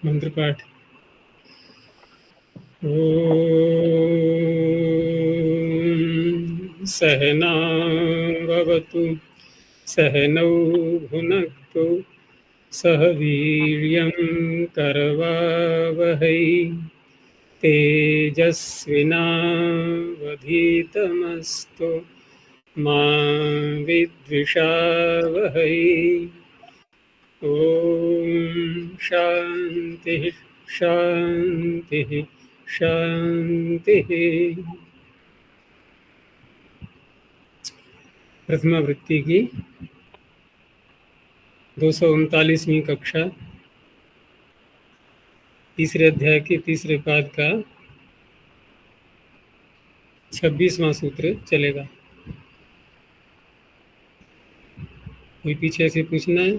मंत्र पाठ। ॐ सहना भवतु सहनौ भुनक्तु सह वीर्यं करवावहै तेजस्विनावधीतमस्तु मा विद्विषावहै। ॐ शान्तिः शान्तिः शान्तिः। प्रथमा वृत्ति की 239वीं कक्षा, तीसरे अध्याय के तीसरे पाद का 26वां सूत्र चलेगा। कोई पीछे से पूछना है?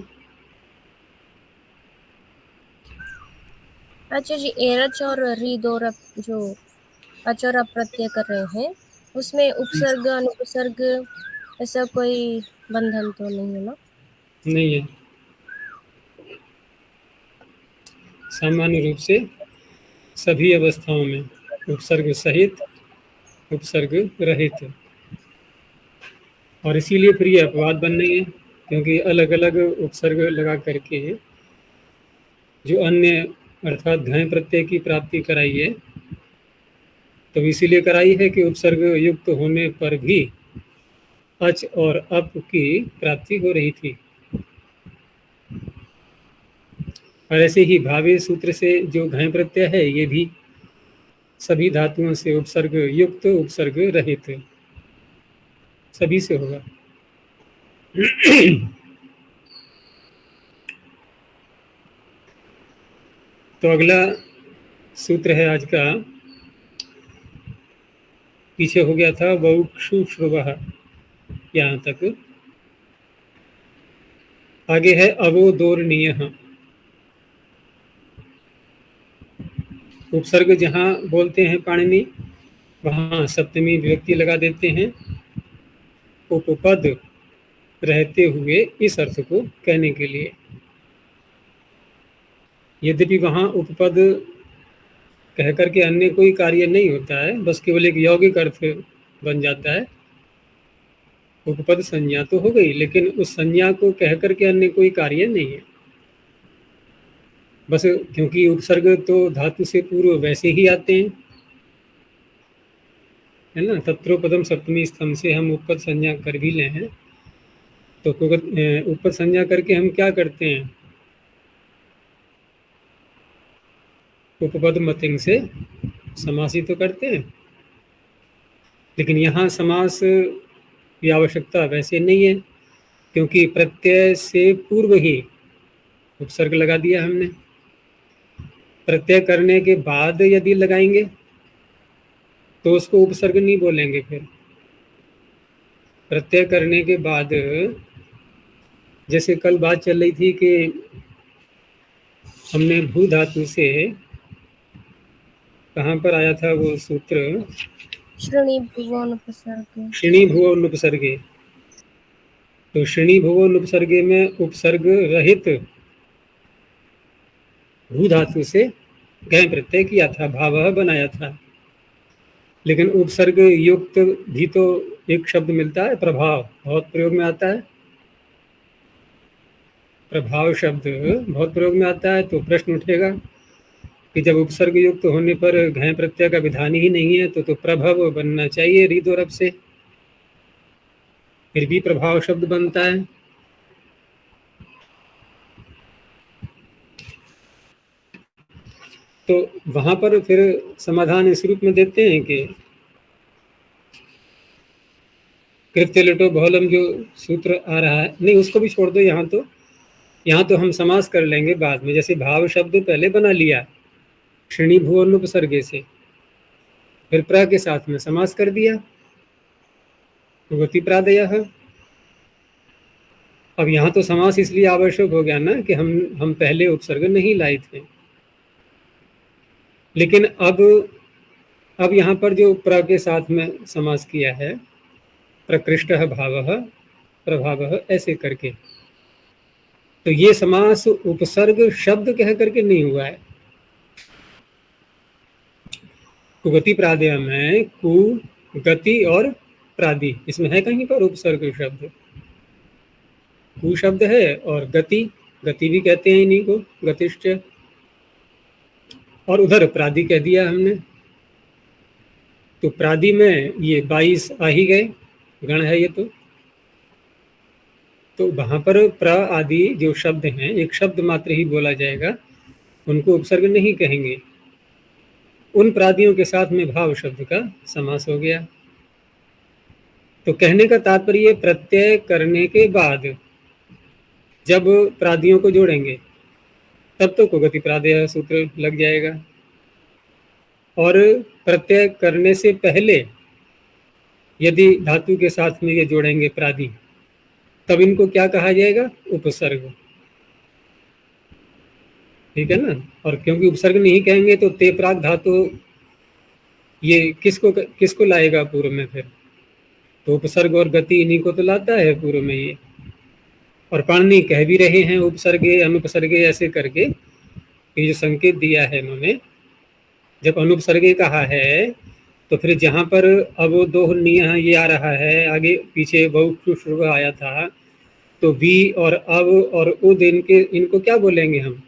अच्छा जी, एरच और रीद और जो अच और अप्रत्यय कर रहे हैं उसमें उपसर्ग अनुपसर्ग ऐसा कोई बंधन तो नहीं है ना? नहीं है, सामान्य रूप से सभी अवस्थाओं में उपसर्ग सहित उपसर्ग रहित, और इसीलिए फिर ये अपवाद बन रही है, क्योंकि अलग अलग उपसर्ग लगा करके जो अन्य अर्थात घय प्रत्यय की प्राप्ति कराई है, तो इसीलिए कराई है कि उपसर्ग युक्त होने पर भी अच और अप की प्राप्ति हो रही थी। और ऐसे ही भावे सूत्र से जो घय प्रत्यय है ये भी सभी धातुओं से उपसर्ग युक्त उपसर्ग रहित सभी से होगा। तो अगला सूत्र है आज का, पीछे हो गया था वौक्षुश्रुवः, यहाँ तक। आगे है अवोदोरणीयः। उपसर्ग जहाँ बोलते हैं पाणिनि वहाँ सप्तमी विभक्ति लगा देते हैं उपपद रहते हुए इस अर्थ को कहने के लिए। यद्यपि वहाँ उपपद कह करके अन्य कोई कार्य नहीं होता है, बस केवल एक यौगिक अर्थ बन जाता है। उपपद संज्ञा तो हो गई, लेकिन उस संज्ञा को कह करके अन्य कोई कार्य नहीं है। बस क्योंकि उपसर्ग तो धातु से पूर्व वैसे ही आते हैं, है ना। तत्रोपदम सप्तमी स्तंभ से हम उपपद संज्ञा कर भी ले हैं, तो उपपद संज्ञा करके हम क्या करते हैं, उपपद मतिंग से समास ही तो करते हैं। लेकिन यहाँ समास की आवश्यकता वैसे नहीं है, क्योंकि प्रत्यय से पूर्व ही उपसर्ग लगा दिया हमने। प्रत्यय करने के बाद यदि लगाएंगे तो उसको उपसर्ग नहीं बोलेंगे। फिर प्रत्यय करने के बाद, जैसे कल बात चल रही थी कि हमने भू धातु से, कहाँ पर आया था वो सूत्र, श्रेणी भुवोनुपसर्गे। श्रेणी भुवोनुपसर्गे। तो श्रेणी भुवोनुपसर्गे में उपसर्ग रहित भू धातु से गय प्रत्यय किया था, भावः बनाया था। लेकिन उपसर्ग युक्त भी तो एक शब्द मिलता है, प्रभाव, बहुत प्रयोग में आता है। प्रभाव शब्द बहुत प्रयोग में आता है, तो प्रश्न उठेगा कि जब उपसर्ग युक्त होने पर घय प्रत्यय का विधान ही नहीं है तो प्रभव बनना चाहिए रीद और अब से, फिर भी प्रभाव शब्द बनता है। तो वहां पर फिर समाधान इस रूप में देते हैं कि कृत्य लिटो बहुलम जो सूत्र आ रहा है, नहीं उसको भी छोड़ दो। यहाँ तो हम समास कर लेंगे बाद में। जैसे भाव शब्द पहले बना लिया श्रेणी भुवन उपसर्गे से, फिर प्र के साथ में समास कर दिया भगवती प्रादयः। अब यहाँ तो समास इसलिए आवश्यक हो गया ना कि हम पहले उपसर्ग नहीं लाए थे। लेकिन अब यहाँ पर जो प्र के साथ में समास किया है, प्रकृष्टः भावः प्रभावः ऐसे करके, तो ये समास उपसर्ग शब्द कह करके नहीं हुआ है, कुगति प्रादय में कु, गति और प्रादि, इसमें है कहीं पर उपसर्ग शब्द? कु शब्द है और गति, गति भी कहते हैं इन्हीं को, गतिश्च, और उधर प्रादि कह दिया हमने। तो प्रादि में ये 22 आ ही गए, गण है ये। तो वहां पर प्र आदि जो शब्द हैं, एक शब्द मात्र ही बोला जाएगा, उनको उपसर्ग नहीं कहेंगे। उन प्रादियों के साथ में भाव शब्द का समास हो गया। तो कहने का तात्पर्य प्रत्यय करने के बाद जब प्रादियों को जोड़ेंगे तब तो कुगति प्रादय सूत्र लग जाएगा, और प्रत्यय करने से पहले यदि धातु के साथ में ये जोड़ेंगे प्रादि, तब इनको क्या कहा जाएगा? उपसर्ग। ठीक है ना। और क्योंकि उपसर्ग नहीं कहेंगे तो ते प्राग धातु ये किसको लाएगा पूर्व में? फिर तो उपसर्ग और गति इन्हीं को तो लाता है पूर्व में ये। और पाणिनि कह भी रहे हैं उपसर्गे अनुपसर्गे ऐसे करके, ये जो संकेत दिया है इन्होंने, जब अनुपसर्गे कहा है तो फिर जहां पर अवोदोहनीय ये आ रहा है, आगे पीछे बहु आया था, तो वी और अव और उद इनको क्या बोलेंगे हम?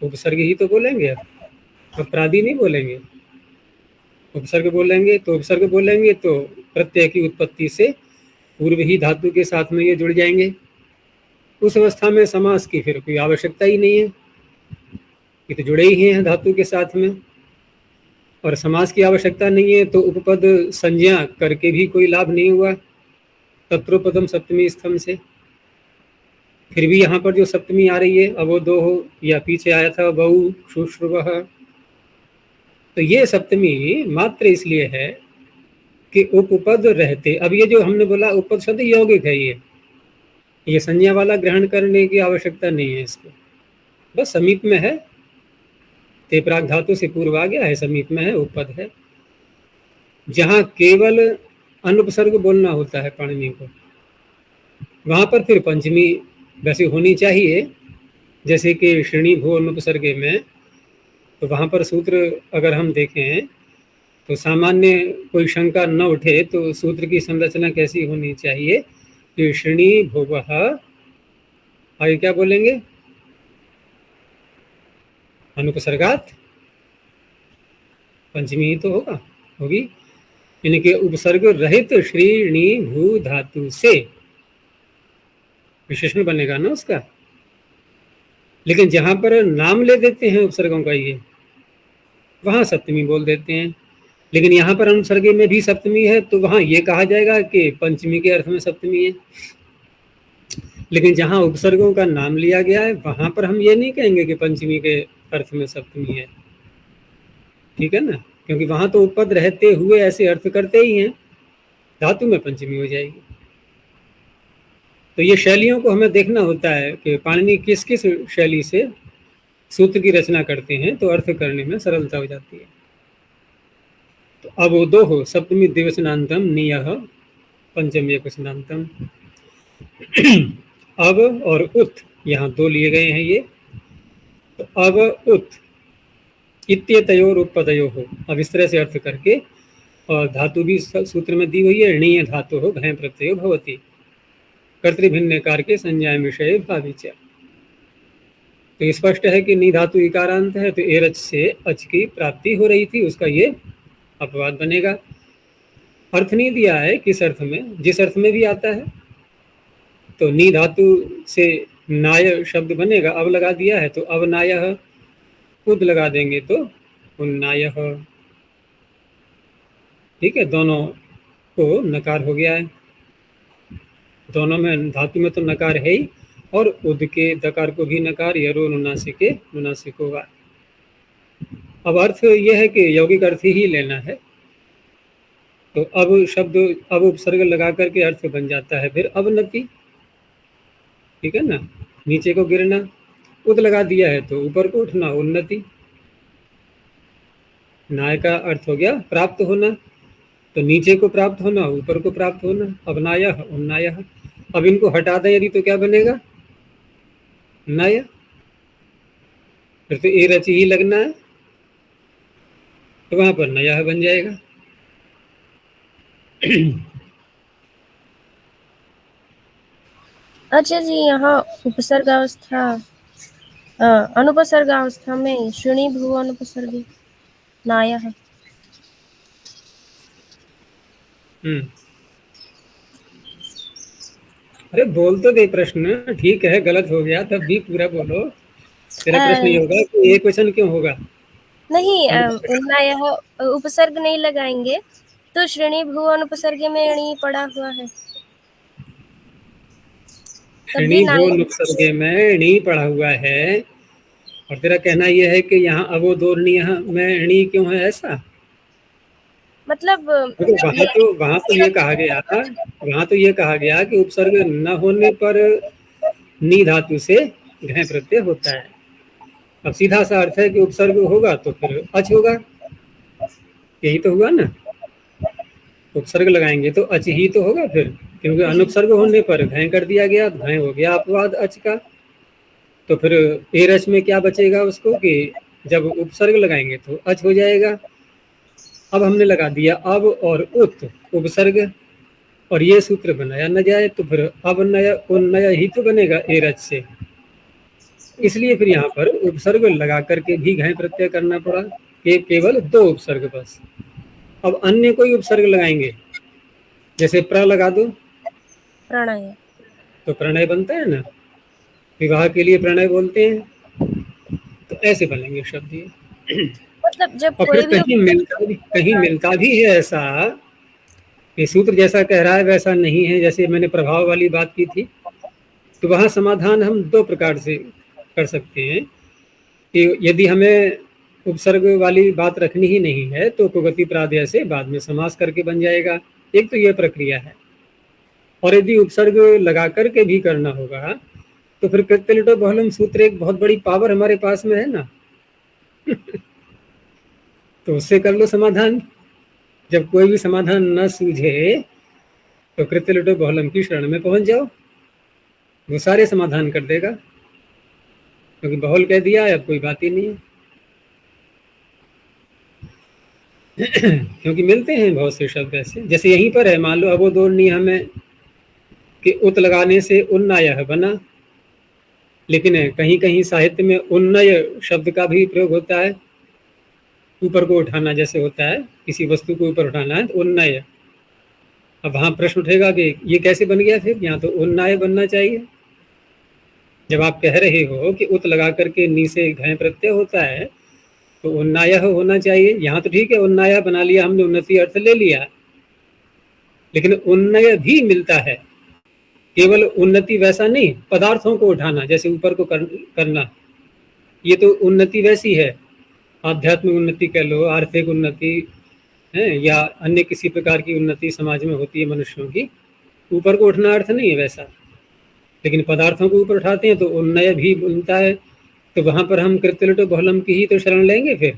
उपसर्ग ही तो बोलेंगे, अब प्रादि नहीं बोलेंगे, उपसर्ग बोलेंगे। तो उपसर्ग बोलेंगे तो प्रत्यय की उत्पत्ति से पूर्व ही धातु के साथ में ये जुड़ जाएंगे। उस अवस्था में समास की फिर कोई आवश्यकता ही नहीं है, ये तो जुड़े ही हैं धातु के साथ में। और समास की आवश्यकता नहीं है तो उपपद संज्ञा करके भी कोई लाभ नहीं हुआ तत्रोपदम सप्तमी स्तंभ से। फिर भी यहाँ पर जो सप्तमी आ रही है अवोदो हो, या पीछे आया था बहु शुश्रुवः, तो ये सप्तमी मात्र इसलिए है कि उपपद रहते। अब ये जो हमने बोला उपपद शब्द यौगिक है, ये संज्ञा वाला ग्रहण करने की आवश्यकता नहीं है इसको, बस समीप में है, ते प्राग धातु से पूर्व आ गया है, समीप में है, उपपद है। जहां केवल अनुपसर्ग बोलना होता है पाणिनि को, वहां पर फिर पंचमी वैसे होनी चाहिए, जैसे कि श्रेणी भू अनुपसर्गे में। तो वहां पर सूत्र अगर हम देखें तो सामान्य कोई शंका न उठे तो सूत्र की संरचना कैसी होनी चाहिए कि श्रेणी भुवः, आगे क्या बोलेंगे? अनुपसर्गात पंचमी ही तो होगी, इनके उपसर्ग रहित श्रेणी भू धातु से विशेषण बनेगा ना उसका। लेकिन जहां पर नाम ले देते हैं उपसर्गों का ये, वहां सप्तमी बोल देते हैं। लेकिन यहाँ पर अनुसर्गे में भी सप्तमी है तो वहां ये कहा जाएगा कि पंचमी के अर्थ में सप्तमी है। लेकिन जहां उपसर्गों का नाम लिया गया है वहां पर हम ये नहीं कहेंगे कि पंचमी के अर्थ में सप्तमी है। ठीक है ना, क्योंकि वहां तो उपपद रहते हुए ऐसे अर्थ करते ही हैं, धातु में पंचमी हो जाएगी। तो ये शैलियों को हमें देखना होता है कि पाणिनि किस किस शैली से सूत्र की रचना करते हैं, तो अर्थ करने में सरलता हो जाती है। तो अवोदो हो सप्तमी द्विवचनांतम नियः पंचमी एकवचनांतम। अब और उत यहाँ दो लिए गए हैं ये, तो अब उत इत्येतयोर उपपदयो हो, अब इस तरह से अर्थ करके, और धातु भी सूत्र में दी हुई है, णीय धातु हो घय प्रत्ययो भवति कर्तृभिन्नकार के संज्ञाय विषय भाविच। तो स्पष्ट है कि नी धातु इकारांत है, तो एरच से अच की प्राप्ति हो रही थी, उसका ये अपवाद बनेगा। अर्थ नहीं दिया है किस अर्थ में, जिस अर्थ में भी आता है। तो नी धातु से नाय शब्द बनेगा, अब लगा दिया है तो अब नायः, उद लगा देंगे तो उन्नायः। ठीक है, दोनों को नकार हो गया है, दोनों में धातु में तो नकार है ही, और उद के दकार को भी नकार, यरो नुनासिके नुनासिक होगा। अब अर्थ यह है कि यौगिक अर्थ ही लेना है, तो अब शब्द अब उपसर्ग लगा करके अर्थ बन जाता है फिर अवनति। ठीक है ना, नीचे को गिरना, उद लगा दिया है तो ऊपर को उठना, उन्नति। नाय का अर्थ हो गया प्राप्त होना, तो नीचे को प्राप्त होना, ऊपर को प्राप्त होना, अवनायः उन्नायः। अब इनको हटा दें यदि तो क्या बनेगा? नय, फिर तो ए रच ही लगना है। तो वहां पर नया बन जाएगा। अच्छा जी, यहाँ उपसर्गावस्था अनुपसर्गावस्था में श्रेणी भ्रुव अनुपसर्गी नायः। अरे बोल तो दे प्रश्न, ठीक है गलत हो गया तब भी पूरा बोलो। तेरा प्रश्न ये होगा कि एक क्वेश्चन क्यों होगा? नहीं, अनुपसर्ग। नायः उपसर्ग नहीं लगाएंगे तो श्रेणी भ्रुव अनुपसर्ग में णी पड़ा हुआ है, तब भी श्रेणी भ्रो नायः। अनुपसर्गे में णी पड़ा हुआ है, और तेरा कहना यह है कि यहाँ अवोधोर्णी में णी क्यों है, ऐसा? मतलब देखो ये वहां तो ये कहा गया, वहां तो ये कहा गया कि उपसर्ग न होने पर नी धातु से घय प्रत्यय होता है। अब सीधा सा अर्थ है कि उपसर्ग होगा तो फिर अच होगा, यही तो हुआ ना। उपसर्ग लगाएंगे तो अच ही तो होगा फिर, क्योंकि अनुपसर्ग होने पर घय कर दिया गया, घय हो गया अपवाद अच का। तो फिर एरच में क्या बचेगा उसको कि जब उपसर्ग लगाएंगे तो अच हो जाएगा। अब हमने लगा दिया अब और उत उपसर्ग, और ये सूत्र बनाया न जाए तो फिर अब नया उन्नय ही तो बनेगा एरच से। इसलिए फिर यहाँ पर उपसर्ग लगा करके भी घय प्रत्यय करना पड़ा, केवल दो उपसर्ग बस। अब अन्य कोई उपसर्ग लगाएंगे, जैसे प्र लगा दो प्रणय। तो प्रणय बनता है ना, विवाह के लिए प्रणय बोलते हैं। तो ऐसे बनेंगे शब्द ये। मतलब जब और फिर कोई भी कहीं मिलता भी है ऐसा, ये सूत्र जैसा कह रहा है वैसा नहीं है। जैसे मैंने प्रभाव वाली बात की थी, तो वहां समाधान हम दो प्रकार से कर सकते हैं कि यदि हमें उपसर्ग वाली बात रखनी ही नहीं है तो उपगति प्रादय से बाद में समास करके बन जाएगा। एक तो यह प्रक्रिया है, और यदि उपसर्ग लगा करके भी करना होगा तो फिर कृत्यलिटो बहुलम सूत्र एक बहुत बड़ी पावर हमारे पास में है ना। तो उससे कर लो समाधान। जब कोई भी समाधान न सूझे तो कृत्यलिटो बहुलम की शरण में पहुंच जाओ, वो सारे समाधान कर देगा, क्योंकि बहुल कह दिया है, अब कोई बात ही नहीं है। क्योंकि मिलते हैं बहुत से शब्द ऐसे, जैसे यहीं पर है, मान लो अवोधोर्णी हमें कि उत लगाने से उन्नय बना, लेकिन कहीं कहीं साहित्य में उन्नय शब्द का भी प्रयोग होता है, ऊपर को उठाना जैसे होता है, किसी वस्तु को ऊपर उठाना है तो उन्नय। अब वहां प्रश्न उठेगा कि ये कैसे बन गया, फिर यहाँ तो उन्नय बनना चाहिए। जब आप कह रहे हो कि उत लगा करके नी से घय प्रत्यय होता है तो उन्नाय होना चाहिए। यहाँ तो ठीक है, उन्नाय बना लिया हमने, उन्नति अर्थ ले लिया, लेकिन उन्नय भी मिलता है। केवल उन्नति वैसा नहीं, पदार्थों को उठाना जैसे ऊपर को करना, ये तो उन्नति वैसी है। आध्यात्मिक उन्नति कह लो, आर्थिक उन्नति है, या अन्य किसी प्रकार की उन्नति समाज में होती है मनुष्यों की, ऊपर को उठना अर्थ नहीं है वैसा। लेकिन पदार्थों को ऊपर उठाते हैं तो उन्नय भी मिलता है। तो वहां पर हम कृत्यलिटो बहुलम की ही तो शरण लेंगे, फिर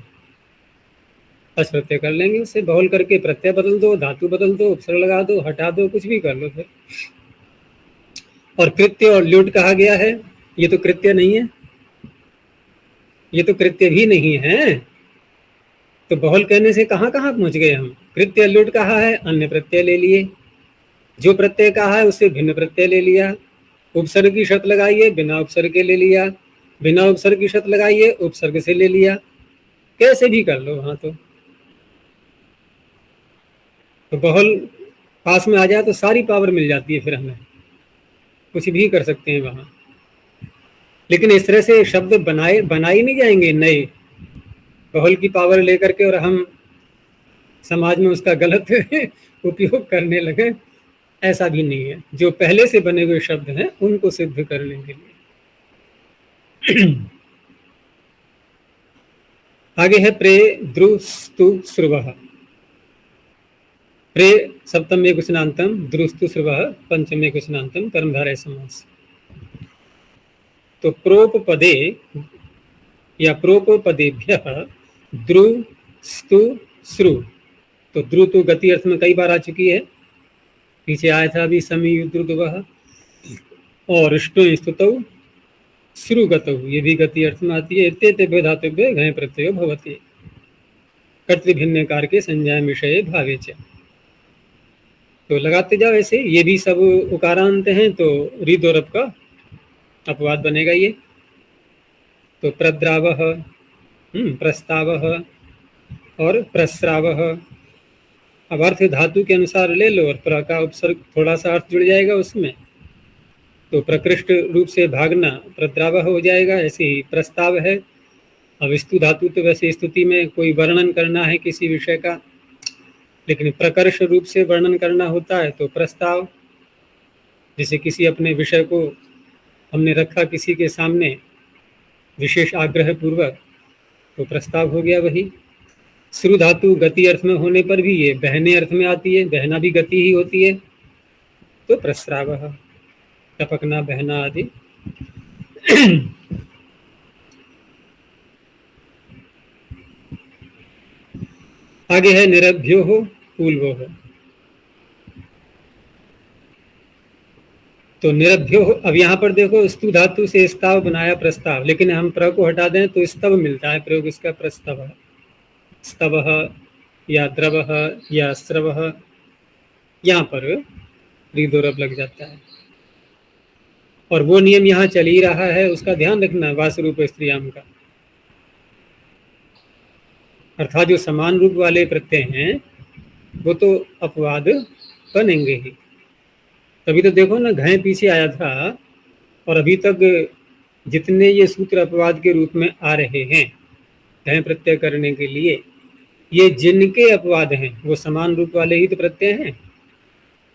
अच प्रत्यय कर लेंगे, उससे बहुल करके प्रत्यय बदल दो, धातु बदल दो, उपसर्ग लगा दो, हटा दो, कुछ भी कर लो फिर। और कृत्य और ल्युट कहा गया है, ये तो कृत्य नहीं है, ये तो कृत्य भी नहीं है। तो बहुल कहने से कहाँ कहाँ पहुंच गए हम। कृत्य ल्युट कहा है, अन्य प्रत्यय ले लिए, जो प्रत्यय कहा है उससे भिन्न प्रत्यय ले लिया, उपसर्ग की शर्त लगाइए बिना उपसर्ग के ले लिया, बिना उपसर्ग की शर्त लगाइए उपसर्ग से ले लिया, कैसे भी कर लो वहां तो बहुल पास में आ जाए तो सारी पावर मिल जाती है, फिर हमें कुछ भी कर सकते हैं वहां। लेकिन इस तरह से शब्द बनाए नहीं जाएंगे नए बहुल की पावर लेकर के, और हम समाज में उसका गलत उपयोग करने लगे, ऐसा भी नहीं है। जो पहले से बने हुए शब्द हैं उनको सिद्ध करने के लिए। आगे है प्रे द्रुस्तु स्रुवः। प्रे सप्तमे कुशनांतम, द्रुस्तु स्रुवः पंचमे कुशनांतम, कर्मधारय समास। तो प्रोपपदे या प्रोपपदेभ्यः द्रु स्तु श्रु। तो द्रु तो गति अर्थ में कई बार आ चुकी है, पीछे आया था अभी समीयुद्रुवः, और ष्टु स्तुतौ श्रुगतौ, ये भी गति अर्थ में आती है। इत्येतेभ्यो धातुभ्यो घय प्रत्ययो भवति। कर्तृभिन्नकार के संज्ञा विषय भावे च। तो लगाते जाओ ऐसे, ये भी सब उकारांत हैं, तो रीद और रप का अपवाद बनेगा ये। तो प्रद्रावः, प्रस्तावः और प्रस्रावः। अब अर्थ धातु के अनुसार ले लो और प्र का उपसर्ग थोड़ा सा अर्थ जुड़ जाएगा उसमें, तो प्रकृष्ट रूप से भागना प्रद्रावः हो जाएगा। ऐसे ही प्रस्ताव है। अब स्तु धातु तो वैसे स्तुति में कोई वर्णन करना है किसी विषय का, लेकिन प्रकर्ष रूप से वर्णन करना होता है तो प्रस्ताव। जैसे किसी अपने विषय को हमने रखा किसी के सामने विशेष आग्रह पूर्वक, तो प्रस्ताव हो गया वही। श्रु धातु गति अर्थ में होने पर भी ये बहने अर्थ में आती है, बहना भी गति ही होती है, तो प्रस्रावः, टपकना बहना आदि। आगे है निरभ्यो हो पूल्वो हो। तो निरभ्यो हो, अब यहाँ पर देखो स्तु धातु से स्ताव बनाया प्रस्ताव, लेकिन हम प्र को हटा दें तो स्तव मिलता है प्रयोग इसका, प्रस्तव, स्तवः या द्रवः या स्रवः, यहाँ पर रीदोरब लग जाता है। और वो नियम यहाँ चल ही रहा है, उसका ध्यान रखना वासरूप स्त्रियाम का। अर्थात जो समान रूप वाले प्रत्यय हैं वो तो अपवाद बनेंगे ही। तभी तो देखो ना, घय पीछे आया था और अभी तक जितने ये सूत्र अपवाद के रूप में आ रहे हैं घय प्रत्यय करने के लिए, ये जिनके अपवाद हैं वो समान रूप वाले ही तो प्रत्यय हैं,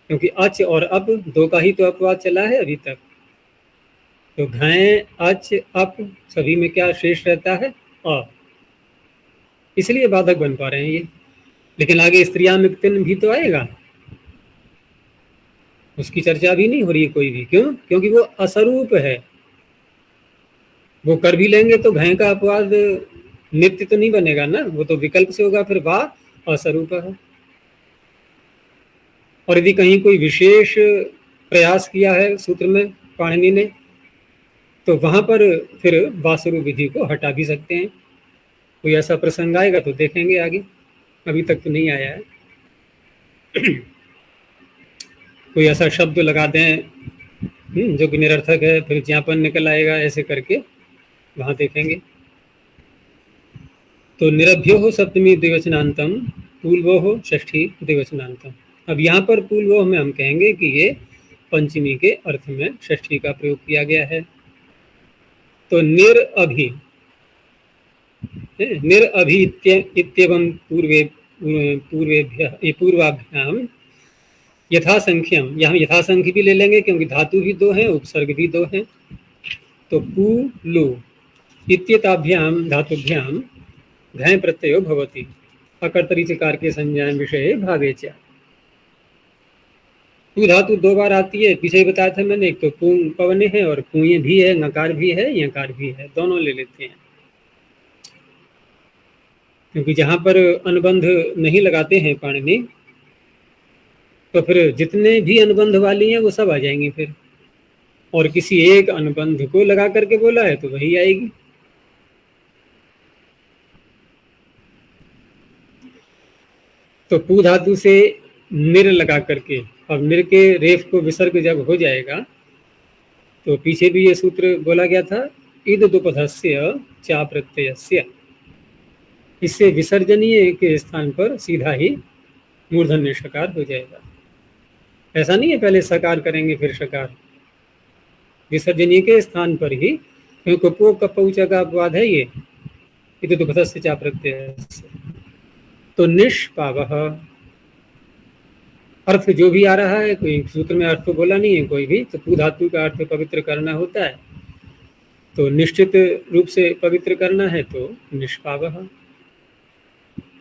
क्योंकि अच और अप दो का ही तो अपवाद चला है अभी तक। तो घय अच अप सभी में क्या शेष रहता है, अ, इसलिए बाधक बन पा रहे हैं ये। लेकिन आगे स्त्रियामिक्तिन भी तो आएगा, उसकी चर्चा भी नहीं हो रही है कोई भी। क्यों? क्योंकि वो असरूप है। वो कर भी लेंगे तो घय का अपवाद नित्य तो नहीं बनेगा ना, वो तो विकल्प से होगा, फिर वाह असरूप है। और यदि कहीं कोई विशेष प्रयास किया है सूत्र में पाणिनि ने, तो वहां पर फिर वासुरु विधि को हटा भी सकते हैं। कोई ऐसा प्रसंग आएगा तो देखेंगे आगे, अभी तक तो नहीं आया है। कोई ऐसा शब्द लगा दें जो कि निरर्थक है, फिर ज्ञापन निकल आएगा, ऐसे करके वहां देखेंगे। तो निरभ्यो हो सप्तमी द्विवचनांतम, पूर्वो हो षष्ठी द्विवचनांतम। अब यहाँ पर पूर्वो में हम कहेंगे कि ये पंचमी के अर्थ में षष्ठी का प्रयोग किया गया है। तो निरअभि, निरअभि इत्येवं पूर्वाभ्याम यथासंख्यम, यहाँ यथासंख्य भी ले लेंगे क्योंकि धातु भी दो हैं, उपसर्ग भी दो हैं। तो पू लु इत्येताभ्याम धातुभ्याम घय प्रत्ययो भवति, अकर्तरी चकार के संज्ञा विषय भावे च। पू धातु दो बार आती है, पीछे ही बताया था मैंने, एक तो पूंग पवने है और पूये भी है, नकार भी है, यकार भी है, दोनों ले लेते हैं। क्योंकि जहां पर अनुबंध नहीं लगाते हैं पाणिनि, तो फिर जितने भी अनुबंध वाली हैं वो सब आ जाएंगी फिर, और किसी एक अनुबंध को लगा करके बोला है तो वही आएगी। तो पू धातु से निर लगा करके, अब निर के रेफ को विसर्ग जब हो जाएगा तो पीछे भी ये सूत्र बोला गया था, इद दुपधस्य चा प्रत्ययस्य, इससे विसर्जनीय के स्थान पर सीधा ही मूर्धन्य शकार हो जाएगा। ऐसा नहीं है पहले सकार करेंगे फिर शकार, विसर्जनीय के स्थान पर ही, क्योंकि पो कपौचा का अपवाद है ये, इद दुपधस्य चा प्रत्ययस्य। तो निष्पावः, अर्थ जो भी आ रहा है, कोई सूत्र में अर्थ तो बोला नहीं है कोई भी, तो पू धातु का अर्थ पवित्र करना होता है, तो निश्चित रूप से पवित्र करना है तो निष्पावः।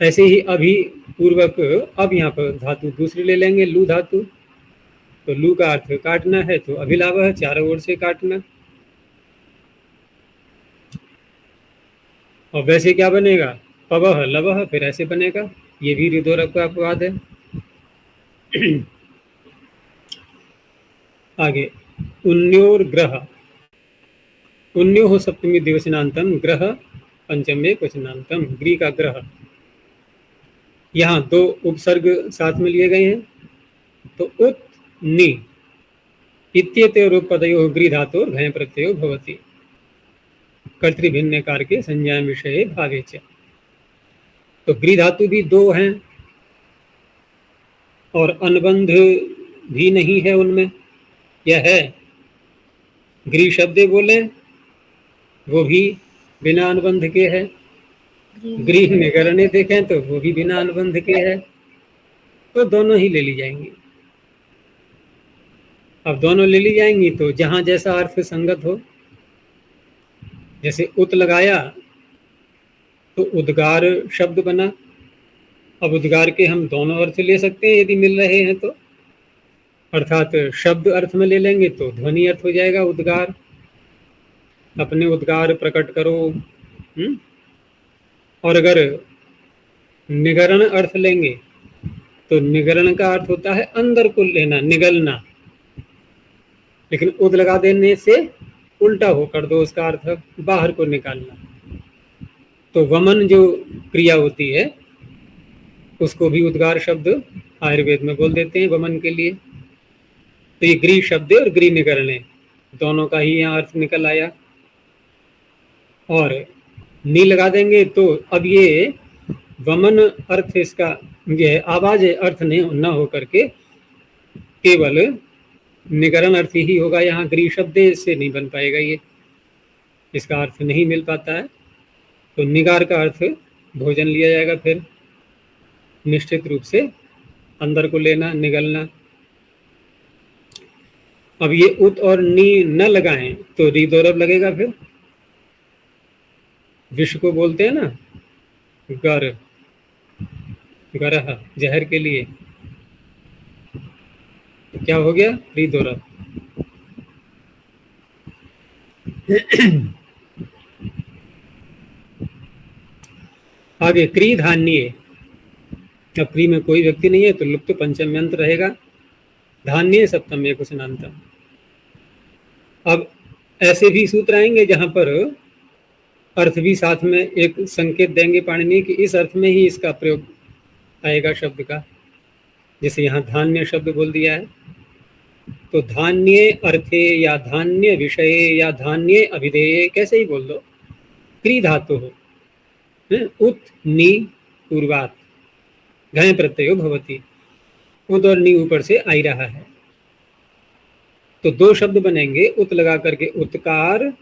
ऐसे ही अभी पूर्वक, अब यहाँ पर धातु दूसरी ले लेंगे, लू धातु, तो लू का अर्थ काटना है तो अभिलावः, चारों ओर से काटना। और वैसे क्या बनेगा, पवह लवह, फिर ऐसे बनेगा, ये भी ऋदोरक का अपवाद है। आगे उन्योर ग्रह, उन्यो हो सप्तमी द्विवचनांतम, ग्रह पंचमे वचनांतम, ग्री का ग्रह। यहाँ दो उपसर्ग साथ में लिए गए हैं, तो उत नि इत्येतयोरुपपदयोः गृ धातोर् घञ प्रत्ययो भवति कर्तृभिन्नकार के संज्ञा विषये भावे च। तो गृ धातु भी दो हैं और अनुबंध भी नहीं है उनमें। यह है गृह शब्द बोले वो भी बिना अनुबंध के है, गृह निगरणे देखें तो वो भी बिना अनुबंध के है, तो दोनों ही ले ली जाएंगी। अब दोनों ले ली जाएंगी तो जहां जैसा अर्थ संगत हो, जैसे उत लगाया तो उद्गार शब्द बना। अब उद्गार के हम दोनों अर्थ ले सकते हैं यदि मिल रहे हैं तो, अर्थात शब्द अर्थ में ले लेंगे तो ध्वनि अर्थ हो जाएगा उद्गार, अपने उद्गार प्रकट करो। और अगर निगरण अर्थ लेंगे तो निगरण का अर्थ होता है अंदर को लेना, निगलना, लेकिन उद लगा देने से उल्टा हो कर दो, उसका अर्थ बाहर को निकालना। तो वमन जो क्रिया होती है उसको भी उद्गार शब्द आयुर्वेद में बोल देते हैं वमन के लिए। तो ये गृह शब्द और गृह निगरणे दोनों का ही यहाँ अर्थ निकल आया। और नी लगा देंगे तो अब ये वमन अर्थ इसका ये आवाज अर्थ नहीं न हो करके केवल निगरण अर्थ ही होगा। यहाँ गृह शब्द से नहीं बन पाएगा, ये इसका अर्थ नहीं मिल पाता है। तो निगार का अर्थ भोजन लिया जाएगा फिर निश्चित रूप से, अंदर को लेना, निगलना। अब ये उत और नी न लगाएं तो रिदोरब लगेगा। फिर विष को बोलते हैं ना गर, गरह जहर के लिए, तो क्या हो गया रिदोरब। आगे क्री धान्य, अब क्री में कोई व्यक्ति नहीं है तो लुप्त पंचम यंत्र रहेगा, धान्य सप्तम एक कुशनांतम। अब ऐसे भी सूत्र आएंगे जहां पर अर्थ भी साथ में एक संकेत देंगे पाणिनि कि इस अर्थ में ही इसका प्रयोग आएगा शब्द का। जैसे यहाँ धान्य शब्द बोल दिया है तो धान्य अर्थे या धान्य विषय या धान्य अभिधेय कैसे ही बोल दो, क्री धातु हो, उत नी पूर्वात घय प्रत्ययो भवति, उत और नी ऊपर से आ रहा है। तो दो शब्द बनेंगे, उत लगा करके उत्कार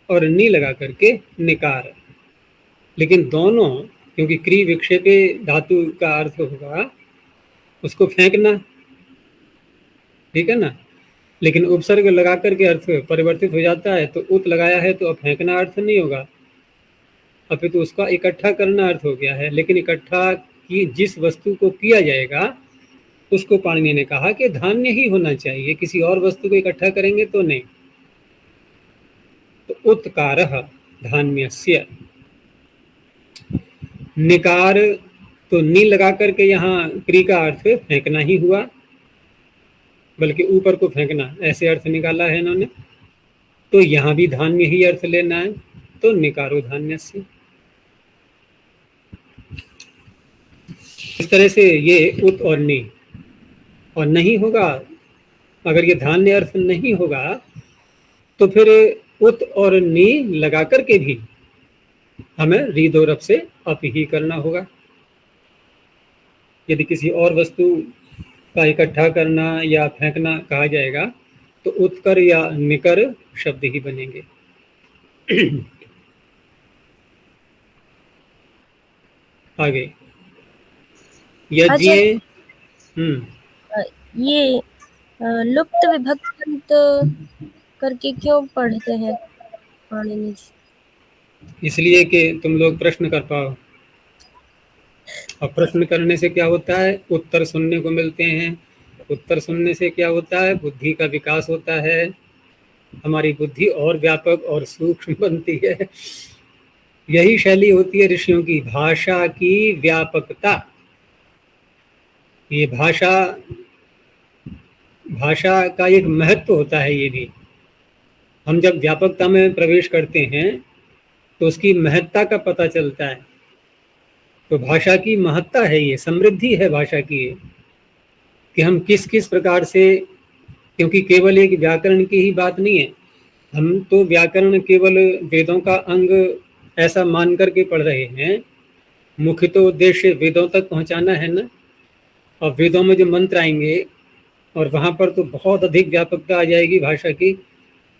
और नी लगा करके निकार। लेकिन दोनों, क्योंकि क्री विक्षेपे धातु का अर्थ होगा उसको फेंकना, ठीक है ना, लेकिन उपसर्ग लगा करके अर्थ परिवर्तित हो जाता है। तो उत लगाया है तो अब फेंकना अर्थ नहीं होगा, अभी तो उसका इकट्ठा करना अर्थ हो गया है। लेकिन इकट्ठा की जिस वस्तु को किया जाएगा उसको पाणिनि ने कहा कि धान्य ही होना चाहिए, किसी और वस्तु को इकट्ठा करेंगे तो नहीं। तो उत्कारः धान्यस्य, निकार तो नी लगा करके यहाँ क्री का अर्थ फेंकना ही हुआ, बल्कि ऊपर को फेंकना, ऐसे अर्थ निकाला है इन्होंने। तो यहाँ भी धान्य ही अर्थ लेना है, तो निकारो धान्यस्य। इस तरह से ये उत और नी, और नहीं होगा अगर ये धान्य अर्थ नहीं होगा तो फिर उत और नी लगा करके भी हमें रीदोरब से अप ही करना होगा। यदि किसी और वस्तु का इकट्ठा करना या फेंकना कहा जाएगा तो उत्कर या निकर शब्द ही बनेंगे। आगे यज्ञ, ये लुप्त विभक्त करके क्यों पढ़ते हैं पाणिनि जी? इसलिए कि तुम लोग प्रश्न कर पाओ, और प्रश्न करने से क्या होता है, उत्तर सुनने को मिलते हैं। उत्तर सुनने से क्या होता है, बुद्धि का विकास होता है, हमारी बुद्धि और व्यापक और सूक्ष्म बनती है। यही शैली होती है ऋषियों की, भाषा की व्यापकता। ये भाषा का एक महत्व होता है। ये भी हम जब व्यापकता में प्रवेश करते हैं तो उसकी महत्ता का पता चलता है। तो भाषा की महत्ता है, ये समृद्धि है भाषा की, कि हम किस किस प्रकार से, क्योंकि केवल एक व्याकरण की ही बात नहीं है, हम तो व्याकरण केवल वेदों का अंग ऐसा मान करके पढ़ रहे हैं। मुख्य तो उद्देश्य वेदों तक पहुंचाना है ना। और वेदों में जो मंत्र आएंगे और वहां पर तो बहुत अधिक व्यापकता आ जाएगी भाषा की,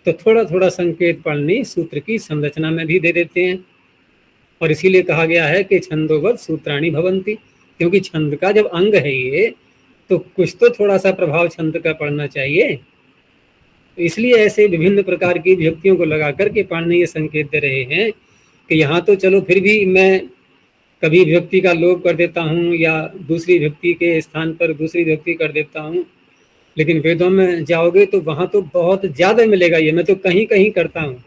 तो थोड़ा थोड़ा संकेत पढ़नी सूत्र की संरचना में भी दे देते हैं। और इसीलिए कहा गया है कि छंदोवत सूत्राणी भवंती, क्योंकि छंद का जब अंग है ये, तो कुछ तो थोड़ा सा प्रभाव छंद का पड़ना चाहिए। तो इसलिए ऐसे विभिन्न प्रकार की विभक्तियों को लगा करके पाणिनि ये संकेत दे रहे हैं कि यहाँ तो चलो फिर भी मैं कभी विभक्ति का लोप कर देता हूँ या दूसरी विभक्ति के स्थान पर दूसरी विभक्ति कर देता हूँ, लेकिन वेदों में जाओगे तो वहाँ तो बहुत ज़्यादा मिलेगा। ये मैं तो कहीं कहीं करता हूँ,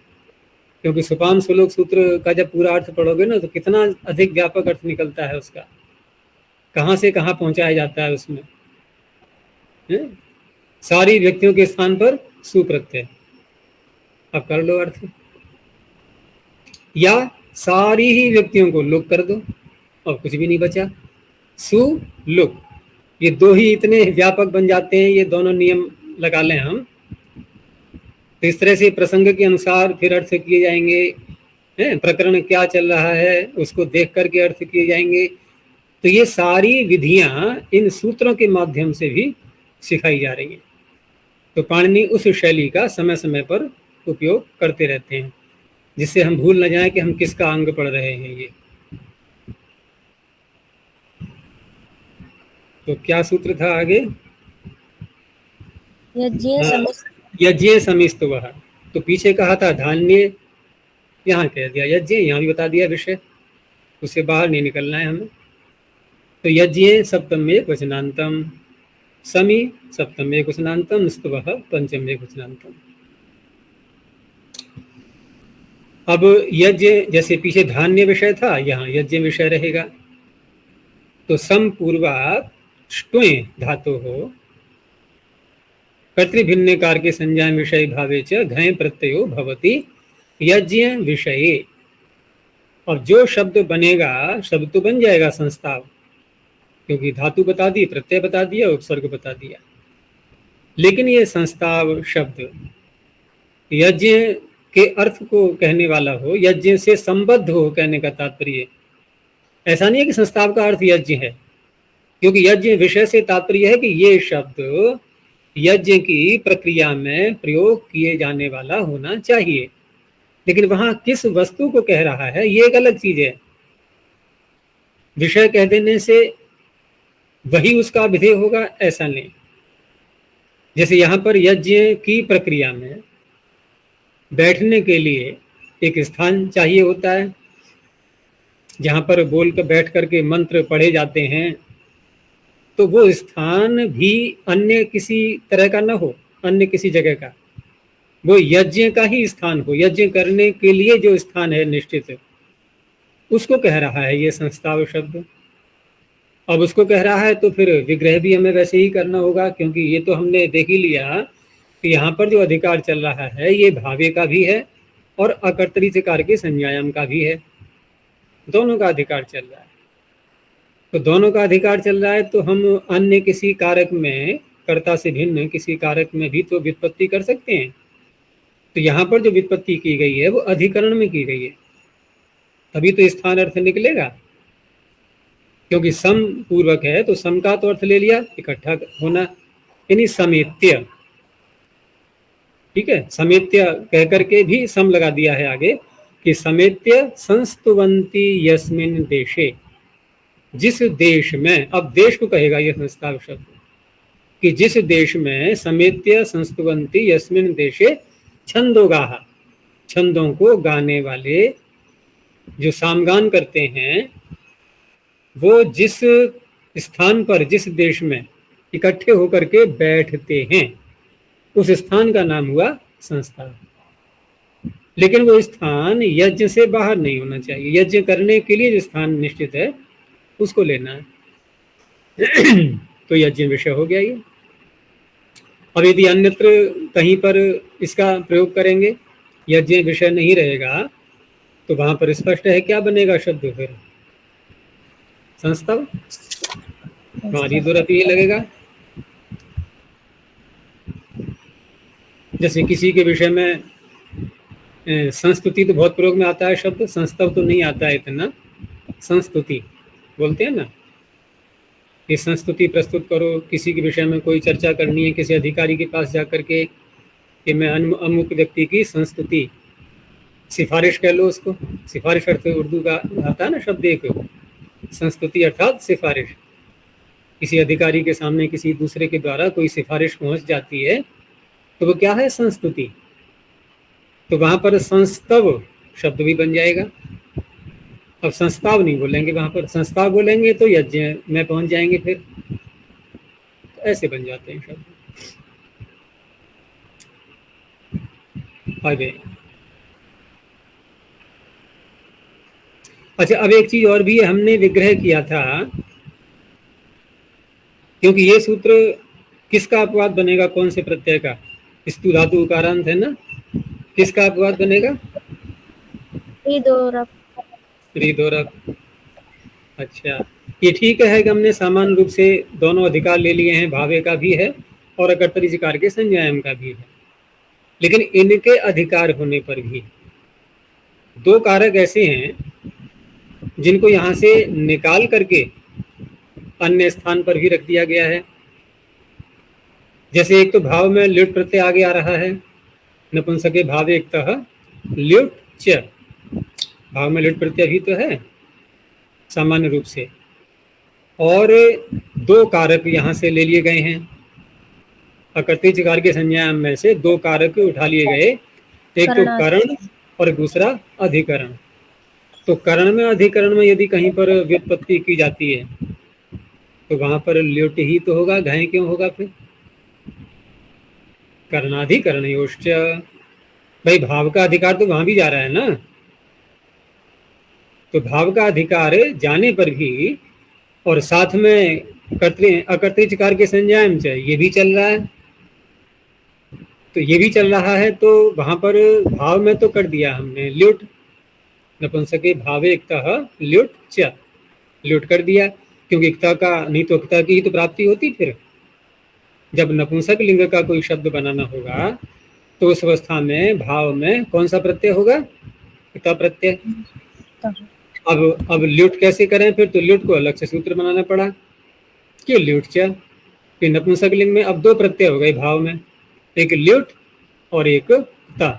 क्योंकि सुपाम सुलोक सूत्र का जब पूरा अर्थ पढ़ोगे ना, तो कितना अधिक व्यापक अर्थ निकलता है उसका, कहाँ से कहाँ पहुँचाया जाता है उसमें। सारी व्यक्तियों के स्थान पर सुप्रत्यय, अब कर लो अर्थ। या सारी ही व्यक्तियों को लुक कर दो और कुछ भी नहीं बचा, सु लुक, ये दो ही इतने व्यापक बन जाते हैं। ये दोनों नियम लगा लें हम, तो इस तरह से प्रसंग के अनुसार फिर अर्थ किए जाएंगे। प्रकरण क्या चल रहा है उसको देख करके अर्थ किए जाएंगे। तो ये सारी विधियां इन सूत्रों के माध्यम से भी सिखाई जा रही हैं। तो पाणिनि उस शैली का समय समय पर उपयोग करते रहते हैं, जिससे हम भूल न जाएं कि हम किसका अंग पढ़ रहे हैं। ये तो क्या सूत्र था आगे? यज्ञ समिस्त वह। तो पीछे कहा था धान्य, यहाँ कह दिया यज्ञ, यहाँ भी बता दिया विषय, उससे बाहर नहीं निकलना है हमें। तो यज्ञ सप्तम एक वचनांतम, समी सप्तम एक वचनांतम, स्तवः पंचम एक वचनांतम। अब यज्ञ जैसे पीछे धान्य विषय था, यहाँ यज्ञ विषय रहेगा। तो सम पूर्वात् ष्टुए धातु हो कर्तृभिन्नकार के संज्ञा विषय भावे च घय प्रत्ययो भवति यज्ञ विषये। और जो शब्द बनेगा, शब्द तो बन जाएगा संस्थाव, क्योंकि धातु बता दी, प्रत्यय बता दिया, उपसर्ग बता दिया, लेकिन ये संस्थाव शब्द यज्ञ के अर्थ को कहने वाला हो, यज्ञ से संबद्ध हो, कहने का तात्पर्य ऐसा नहीं है कि संस्थाव का अर्थ यज्ञ है, क्योंकि यज्ञ विषय से तात्पर्य है कि ये शब्द यज्ञ की प्रक्रिया में प्रयोग किए जाने वाला होना चाहिए। लेकिन वहां किस वस्तु को कह रहा है ये एक अलग चीज है। विषय कह देने से वही उसका विधेय होगा ऐसा नहीं। जैसे यहाँ पर यज्ञ की प्रक्रिया में बैठने के लिए एक स्थान चाहिए होता है, जहाँ पर बोल कर बैठ करके मंत्र पढ़े जाते हैं, तो वो स्थान भी अन्य किसी तरह का न हो, अन्य किसी जगह का, वो यज्ञ का ही स्थान हो। यज्ञ करने के लिए जो स्थान है निश्चित, उसको कह रहा है ये संस्थाव शब्द। अब उसको कह रहा है तो फिर विग्रह भी हमें वैसे ही करना होगा, क्योंकि ये तो हमने देख ही लिया कि यहाँ पर जो अधिकार चल रहा है ये भावे का भी है और अकर्तरीचकार के संज्ञायाम का भी है, दोनों का अधिकार चल रहा है। तो दोनों का अधिकार चल रहा है तो हम अन्य किसी कारक में, कर्ता से भिन्न किसी कारक में भी तो व्युत्पत्ति कर सकते हैं। तो यहाँ पर जो व्युत्पत्ति की गई है वो अधिकरण में की गई है, तभी तो स्थान अर्थ निकलेगा। क्योंकि सम पूर्वक है तो सम का तो अर्थ ले लिया इकट्ठा होना, यानी समेत्य। ठीक है, समेत्य कह करके भी सम लगा दिया है आगे कि समेत्य संस्तुवंती यस्मिन देशे, जिस देश में, अब देश को कहेगा यह संस्थाव शब्द, कि जिस देश में समेत्य संस्तुवंती यस्मिन देशे छंदोगाह, छंदों को गाने वाले जो सामगान करते हैं, वो जिस स्थान पर, जिस देश में इकट्ठे होकर के बैठते हैं, उस स्थान का नाम हुआ संस्थान। लेकिन वो स्थान यज्ञ से बाहर नहीं होना चाहिए। यज्ञ करने के लिए जो स्थान निश्चित है उसको लेना है। तो यज्ञ विषय हो गया ये। अब यदि अन्यत्र कहीं पर इसका प्रयोग करेंगे, यज्ञ विषय नहीं रहेगा, तो वहां पर स्पष्ट है क्या बनेगा शब्द फिर? संस्तव, वहाँ रीदोरप ही लगेगा। जैसे किसी के विषय में संस्तुति तो बहुत प्रयोग में आता है शब्द, संस्तव तो नहीं आता है इतना। संस्तुति बोलते हैं ना, ये संस्तुति प्रस्तुत करो, किसी के विषय में कोई चर्चा करनी है, किसी अधिकारी के पास जाकर के कि मैं अमुक व्यक्ति की संस्तुति, सिफारिश कह लो उसको। सिफारिश अर्थ उर्दू का आता है ना शब्द एक, संस्तुति अर्थात सिफारिश। किसी अधिकारी के सामने किसी दूसरे के द्वारा कोई सिफारिश पहुंच जाती है तो वो क्या है, संस्तुति। तो वहां पर संस्तव शब्द भी बन जाएगा। अब संस्ताव नहीं बोलेंगे, वहां पर संस्ताव बोलेंगे तो यज्ञ में पहुंच जाएंगे फिर। तो ऐसे बन जाते हैं शब्द। आगे अच्छा, अब एक चीज और भी हमने विग्रह किया था, क्योंकि ये सूत्र किसका अपवाद बनेगा, कौन से प्रत्यय का? स्तु धातु उकारांत है ना, किसका अपवाद बनेगा? रीदोरप। रीदोरप। अच्छा, ये ठीक है कि हमने सामान्य रूप से दोनों अधिकार ले लिए हैं, भावे का भी है और अकर्तरी जिकार के संज्ञायम का भी है। लेकिन इनके अधिकार होने पर भी दो कारक ऐसे हैं जिनको यहाँ से निकाल करके अन्य स्थान पर भी रख दिया गया है। जैसे एक तो भाव में ल्युट प्रत्यय आगे आ रहा है, नपुंसके भावे एकतः ल्युट च, भाव में ल्युट प्रत्यय भी तो है सामान्य रूप से। और दो कारक यहाँ से ले लिए गए हैं, अकर्तरी जिकार के संज्ञा में से दो कारक उठा लिए गए, एक तो करण और दूसरा अधिकरण। तो करण में अधिकरण में यदि कहीं पर व्युत्पत्ति की जाती है तो वहां पर ल्युट ही तो होगा, घय क्यों होगा फिर? करणाधिकरण योश्च, भाई भाव का अधिकार तो वहां भी जा रहा है ना, तो भाव का अधिकार जाने पर भी और साथ में अकर्तरी जिकार के संज्ञायम च ये भी चल रहा है, तो ये भी चल रहा है, तो वहां पर भाव में तो कर दिया हमने ल्युट, नपुंसके भावे एकतः ल्युट च, ल्युट कर दिया, क्योंकि एकता का नहीं तो एकता की ही तो प्राप्ति होती। फिर जब नपुंसक लिंग का कोई शब्द बनाना होगा तो उस अवस्था में भाव में कौन सा प्रत्यय होगा? एकता प्रत्यय। अब ल्युट कैसे करें फिर? तो ल्युट को अलग से सूत्र बनाना पड़ा कि ल्युट च, कि नपुंसक लिंग में अब दो प्रत्यय हो गए भाव में, एक ल्युट और एक ता।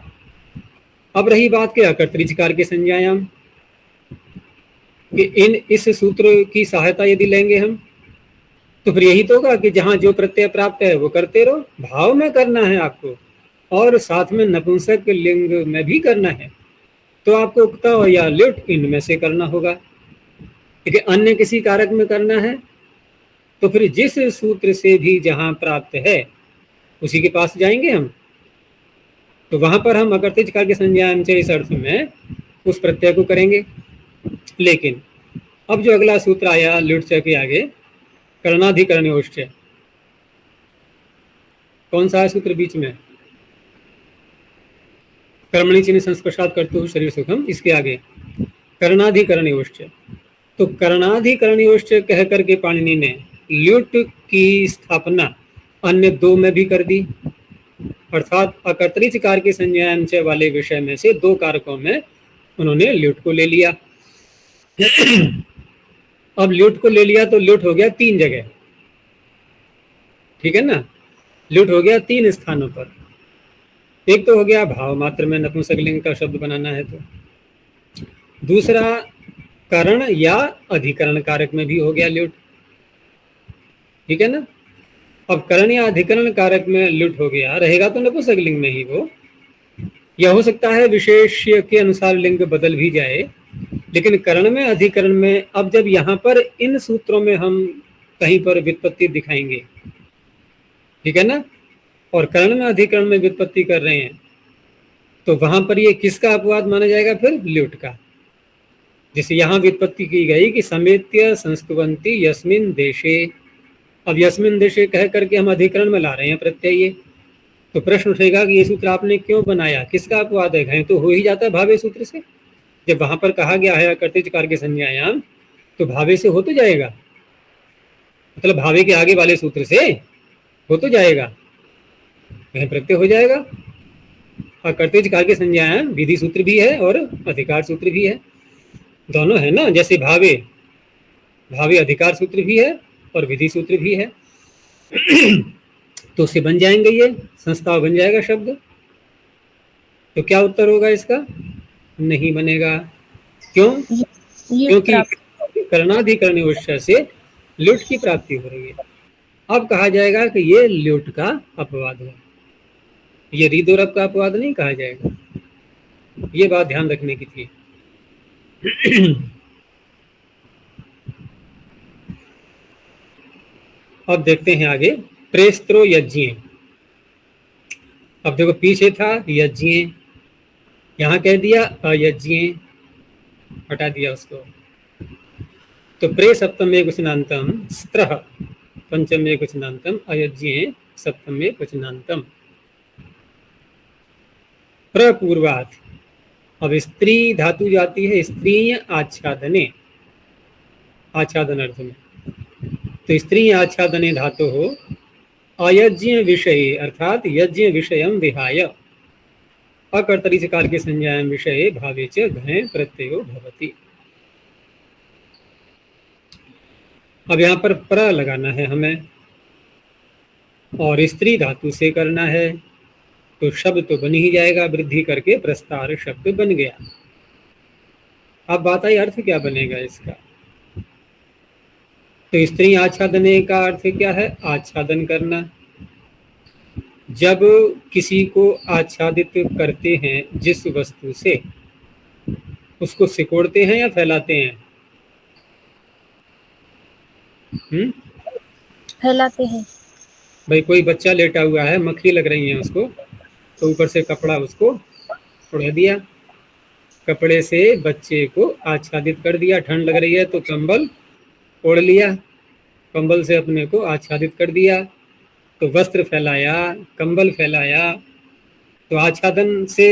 अब रही बात के अकर्तरी जिकार के संज्ञायाम, कि इस सूत्र की सहायता यदि लेंगे हम तो फिर यही तो होगा कि जहां जो प्रत्यय प्राप्त है वो करते रहो, भाव में करना है आपको और साथ में नपुंसक लिंग में भी करना है, तो आपको उक्ता या ल्युट इनमें से करना होगा। लेकिन अन्य किसी कारक में करना है तो फिर जिस सूत्र से भी जहां प्राप्त है उसी के पास जाएंगे हम, तो वहां पर हम अकर्तरी जिकार के संज्ञायम से इस अर्थ में उस प्रत्यय को करेंगे। लेकिन अब जो अगला सूत्र आया ल्युट च के आगे, करणाधिकरणयोश्च, कौन सा है सूत्र बीच में? कर्मणि चिन्ह संस्पर्शात् कर्तुः शरीर सुखम, इसके आगे करणाधिकरणयोश्च। तो करणाधिकरणयोश्च कह करके पाणिनि ने ल्युट की स्थापना अन्य दो में भी कर दी, अर्थात अकर्तरी जिकार के संज्ञायम च वाले विषय में से दो कारकों में उन्होंने ल्युट को ले लिया। अब ल्युट को ले लिया तो ल्युट हो गया तीन जगह, ठीक है ना, ल्युट हो गया तीन स्थानों पर। एक तो हो गया भाव मात्र में नपुंसक लिंग का शब्द बनाना है, तो दूसरा करण या अधिकरण कारक में भी हो गया ल्युट, ठीक है ना। अब करण या अधिकरण कारक में ल्युट हो गया, रहेगा तो नपुंसक लिंग में ही वो, या हो सकता है विशेष्य के अनुसार लिंग बदल भी जाए, लेकिन करण में अधिकरण में अब जब यहाँ पर इन सूत्रों में हम कहीं पर व्युत्पत्ति दिखाएंगे, ठीक है ना, और करण में अधिकरण में व्युत्पत्ति कर रहे हैं, तो वहां पर ये किसका अपवाद माना जाएगा फिर? ल्युट का। जैसे यहाँ व्युत्पत्ति की गई कि समेत्य संस्तुवंती यस्मिन देशे, अब यस्मिन देशे कह करके हम अधिकरण में ला रहे हैं प्रत्यय, तो प्रश्न उठेगा कि ये सूत्र आपने क्यों बनाया, किसका अपवाद है? घय तो हो ही जाता है भावे सूत्र से। जब वहां पर कहा गया है अकर्तरी जिकार के संज्ञायाम, तो भावे से हो तो जाएगा, मतलब भावे के आगे वाले सूत्र से हो तो जाएगा, वह प्रत्यय हो जाएगा। और कर्तव्य काल के संज्ञाएं विधि सूत्र भी है और अधिकार सूत्र भी है, दोनों है ना। जैसे भावे, भावे अधिकार सूत्र भी है और विधि सूत्र भी है। तो उससे बन जाएंगे, ये संस्था बन जाएगा शब्द। तो क्या उत्तर होगा इसका? नहीं बनेगा। क्यों? ल्युट् क्योंकि प्राप्त। करणाधिकरणयोश्च से ल्युट् की प्राप्ति हो रही है। अब कहा जाएगा कि ये ल्युट् का अपवाद है, ये रीद और अप का अपवाद नहीं कहा जाएगा। ये बात ध्यान रखने की थी। अब देखते हैं आगे, प्रेस्त्रो यज्ञ। अब देखो पीछे था यज्ञ, यहां कह दिया अयज्ञ, हटा दिया उसको। तो प्रे सप्तम एक वचनांतम, स्त्रः पंचम एक वचनांतम, अयज्ञ सप्तम एक वचनांतम। प्रपूर्वात, अब स्त्री धातु जाती है स्त्री आच्छादने, आच्छादन अर्थ में। तो स्त्री आच्छादने धातु हो अयज्ञ विषय अर्थात यज्ञ विषयम विहाय अकर्तरी चकार के संज्ञायाम विषय भावे च घय प्रत्ययो भवति। अब यहाँ पर प्र लगाना है हमें और स्त्री धातु से करना है, तो शब्द तो बन ही जाएगा, वृद्धि करके प्रस्तार शब्द बन गया। अब बात आई अर्थ क्या बनेगा इसका। तो स्त्री आच्छादने का अर्थ क्या है? आच्छादन करना। जब किसी को आच्छादित करते हैं जिस वस्तु से, उसको सिकोड़ते हैं या फैलाते हैं? फैलाते हैं। भाई कोई बच्चा लेटा हुआ है, मक्खी लग रही है उसको, तो ऊपर से कपड़ा उसको उड़ा दिया, कपड़े से बच्चे को आच्छादित कर दिया। ठंड लग रही है तो कंबल ओढ़ लिया, कंबल से अपने को आच्छादित कर दिया। तो वस्त्र फैलाया, कंबल फैलाया। तो आच्छादन से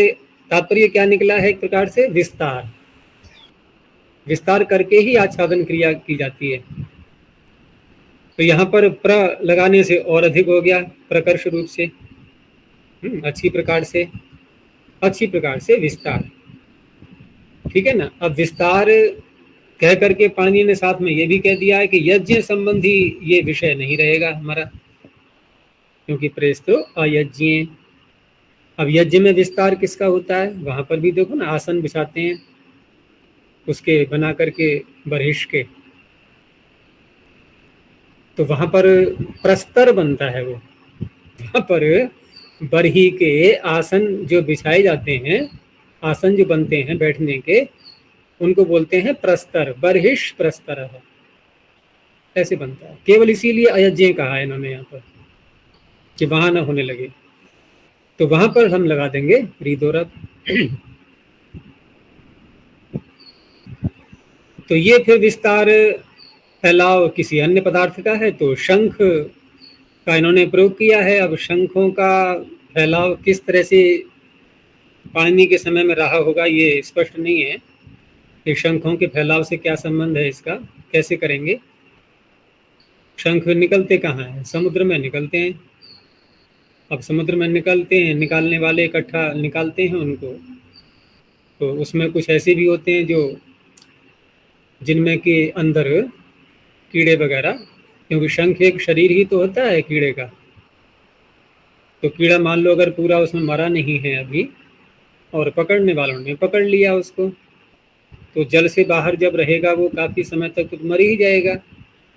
तात्पर्य क्या निकला है? एक प्रकार से विस्तार, विस्तार करके ही आच्छादन क्रिया की जाती है। तो यहाँ पर प्र लगाने से और अधिक हो गया, प्रकर्ष रूप से, अच्छी प्रकार से विस्तार, ठीक है ना। अब विस्तार कह करके पाणिनि ने साथ में ये भी कह दिया है कि यज्ञ संबंधी ये विषय नहीं रहेगा हमारा, क्योंकि प्रेस्तो अयज्ञ। अब यज्ञ में विस्तार किसका होता है? वहां पर भी देखो ना, आसन बिछाते हैं उसके बना करके बरहिश के, तो वहां पर प्रस्तर बनता है। वो वहां पर बरही के आसन जो बिछाए जाते हैं, आसन जो बनते हैं बैठने के, उनको बोलते हैं प्रस्तर, बरहिश प्रस्तर है, ऐसे बनता है। केवल इसीलिए अयज्ञ कहा है इन्होंने यहाँ पर कि वहां ना होने लगे, तो वहां पर हम लगा देंगे रीदोरब। तो ये फिर विस्तार फैलाव किसी अन्य पदार्थ का है, तो शंख का इन्होंने प्रयोग किया है। अब शंखों का फैलाव किस तरह से पाणिनि के समय में रहा होगा ये स्पष्ट नहीं है कि शंखों के फैलाव से क्या संबंध है इसका, कैसे करेंगे। शंख निकलते कहाँ हैं? समुद्र में निकलते हैं। अब समुद्र में निकलते हैं, निकालने वाले इकट्ठा निकालते हैं उनको, तो उसमें कुछ ऐसे भी होते हैं जो जिनमें के अंदर कीड़े वगैरह, क्योंकि शंख एक शरीर ही तो होता है कीड़े का, तो कीड़ा मान लो अगर पूरा उसमें मरा नहीं है अभी और पकड़ने वालों ने पकड़ लिया उसको, तो जल से बाहर जब रहेगा वो काफ़ी समय तक तो मर ही जाएगा,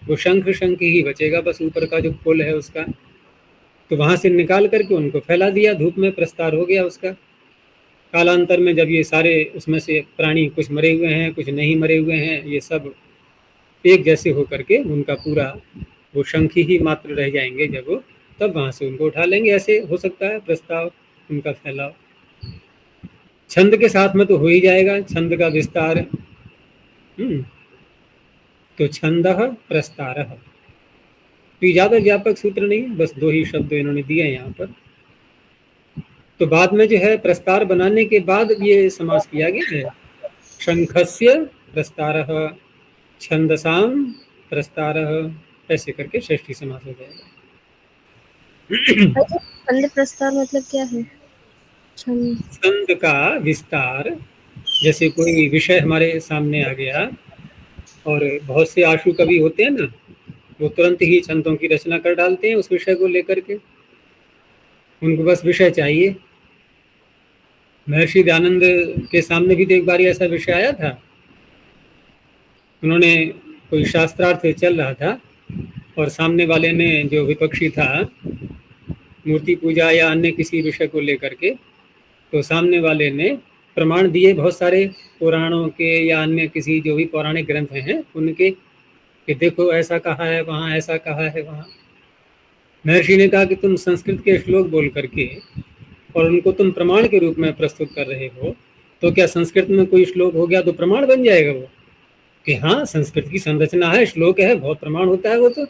वो शंख ही बचेगा, बस ऊपर का जो खोल है उसका। तो वहाँ से निकाल करके उनको फैला दिया, धूप में प्रस्तार हो गया उसका। कालांतर में जब ये सारे उसमें से प्राणी, कुछ मरे हुए हैं कुछ नहीं मरे हुए हैं, ये सब एक जैसे होकर के उनका पूरा वो शंख ही मात्र रह जाएंगे जब वो, तब वहाँ से उनको उठा लेंगे। ऐसे हो सकता है प्रस्ताव, उनका फैलाव। छंद के साथ में तो हो ही जाएगा, छंद का विस्तार। तो छंदः प्रस्तारः, तो ज़्यादा व्यापक सूत्र नहीं है, बस 2 ही शब्द इन्होंने दिए हैं यहाँ पर। तो बाद में जो है प्रस्तार बनाने के बाद ये समास किया गया है, शंखस्य प्रस्तारः, छंदसाम प्रस्तारः ऐसे करके षष्ठी समास हो जाएगा। अच्छा, छंद प्रस्तार मतलब क्या है? छंद छंद का विस्तार, जैसे कोई विषय हमारे सामने आ गया और बहुत से आशु कवि होते हैं ना, वो तुरंत ही छंदों की रचना कर डालते हैं उस विषय को लेकर के, उनको बस विषय चाहिए। महर्षि दयानंद के सामने भी तो एक बार ऐसा विषय आया था। उन्होंने कोई शास्त्रार्थ चल रहा था और सामने वाले ने, जो विपक्षी था, मूर्ति पूजा या अन्य किसी विषय को लेकर के, तो सामने वाले ने प्रमाण दिए बहुत सारे पुराणों के या अन्य किसी जो भी पौराणिक ग्रंथ हैं उनके, कि देखो ऐसा कहा है वहाँ, ऐसा कहा है वहाँ। महर्षि ने कहा कि तुम संस्कृत के श्लोक बोल करके और उनको तुम प्रमाण के रूप में प्रस्तुत कर रहे हो, तो क्या संस्कृत में कोई श्लोक हो गया तो प्रमाण बन जाएगा वो, कि हाँ संस्कृत की संरचना है, श्लोक है, बहुत प्रमाण होता है वो। तो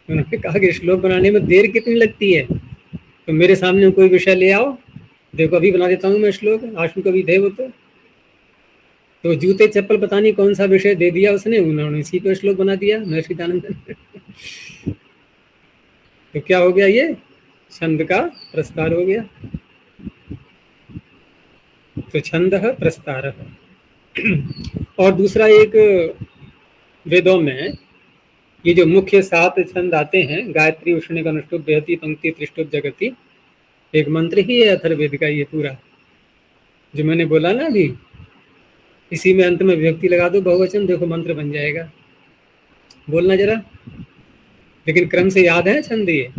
उन्होंने कहा कि श्लोक बनाने में देर कितनी लगती है, तो मेरे सामने कोई विषय ले आओ, देखो अभी बना देता हूँ मैं श्लोक। आशु कवि थे वो तो जूते चप्पल पता नहीं कौन सा विषय दे दिया उसने, उन्होंने इसी पे श्लोक बना दिया महर्षि दयानंद ने। तो क्या हो गया, ये छंद का प्रस्तार हो गया। तो छंद प्रस्तार। और दूसरा एक, वेदों में ये जो मुख्य 7 छंद आते हैं, गायत्री, उष्णिक, अनुष्टुप, बृहति, पंक्ति, त्रिष्टुप, जगति, एक मंत्र ही है अथर्ववेद का ये पूरा, जो मैंने बोला ना अभी। इसी में अंत में विभक्ति लगा दो, बहुवचन, देखो मंत्र बन जाएगा। बोलना जरा, लेकिन क्रम से याद है छंद। ये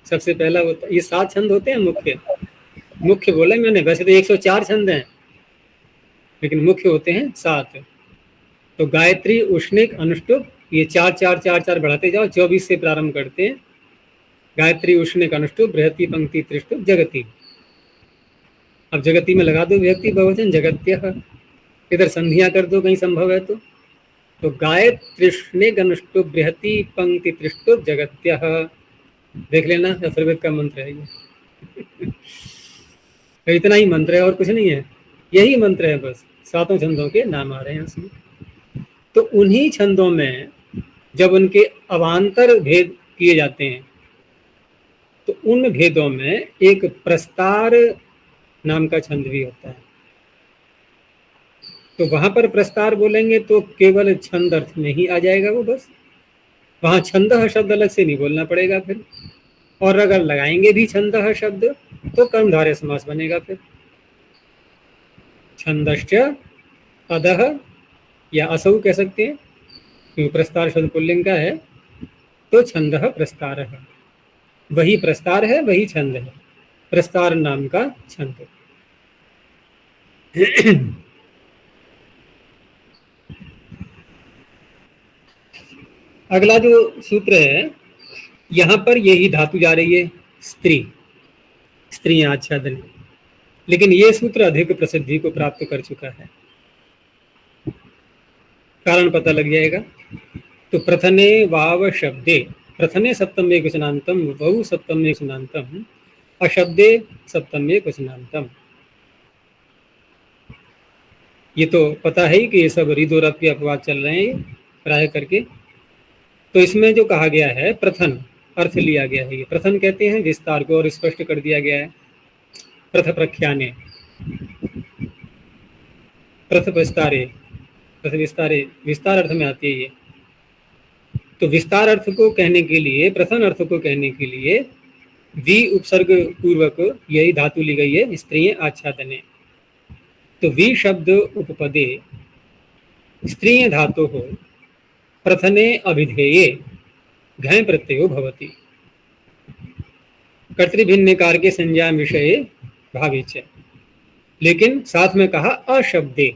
सबसे पहला होता, ये 7 छंद होते हैं मुख्य। मुख्य बोला मैंने, वैसे तो 104 छंद हैं, लेकिन मुख्य होते हैं 7। तो गायत्री, उष्णिक, अनुष्टुप, ये 4 4 4 4 बढ़ाते जाओ, 24 से प्रारंभ करते हैं। गायत्री, उष्णिक, अनुष्टुप, बृहति, पंक्ति, त्रिष्टुप, जगति। अब जगति में लगा दो विभक्ति बहुवचन, जगत्यः। इधर संधियां कर दो कहीं संभव है तो गायत्री, उष्णिक, अनुष्टुप, बृहति, पंक्ति, त्रिष्टुप, जगत्यः। देख लेना, अथर्ववेद का मंत्र है ये। तो इतना ही मंत्र है और कुछ नहीं है, यही मंत्र है बस। 7 छंदों के नाम आ रहे हैं उसमें। तो उन्हीं छंदों में जब उनके अवान्तर भेद किए जाते हैं, तो उन भेदों में एक प्रस्तार नाम का छंद भी होता है। तो वहां पर प्रस्तार बोलेंगे तो केवल छंद अर्थ में ही आ जाएगा वो, बस वहां छंदः शब्द अलग से नहीं बोलना पड़ेगा फिर। और अगर लगाएंगे भी छंदः शब्द तो कर्मधारय समास बनेगा फिर। छंदश्च अदः या असौ कह सकते हैं, क्योंकि प्रस्तार शब्द पुल्लिंग का है। तो छंदः प्रस्तारः, वही प्रस्तार है, वही छंद है, प्रस्तार नाम का छंद। अगला जो सूत्र है, यहां पर यही धातु जा रही है, स्त्री, स्त्रियां आच्छादन। लेकिन ये सूत्र अधिक प्रसिद्धि को प्राप्त कर चुका है, कारण पता लग जाएगा। तो प्रथने वाव शब्दे, प्रथने सप्तमे क्वचनांतम, बहु सप्तमे क्वचनांतम, अशब्दे सप्तमे क्वचनांतम। ये तो पता है ही कि ये सब रीदोरप के अपवाद चल रहे हैं प्राय करके। तो इसमें जो कहा गया है प्रथन अर्थ लिया गया है, ये प्रथन कहते हैं विस्तार को, और स्पष्ट कर दिया गया है प्रथ प्रख्याने, प्रथ विस्तारे, प्रथ विस्तारे, विस्तार अर्थ में आती है ये। तो विस्तार अर्थ को कहने के लिए, प्रथन अर्थ को कहने के लिए वी उपसर्ग पूर्वक यही धातु ली गई है, स्त्रीय आच्छादने। तो वी शब्द उपपदे स्त्रीय धातु हो प्रथने अभिधेये घय प्रत्ययो भवति, कर्तृभिन्नकार के संज्ञा विषय भाविच। लेकिन साथ में कहा अशब्दे,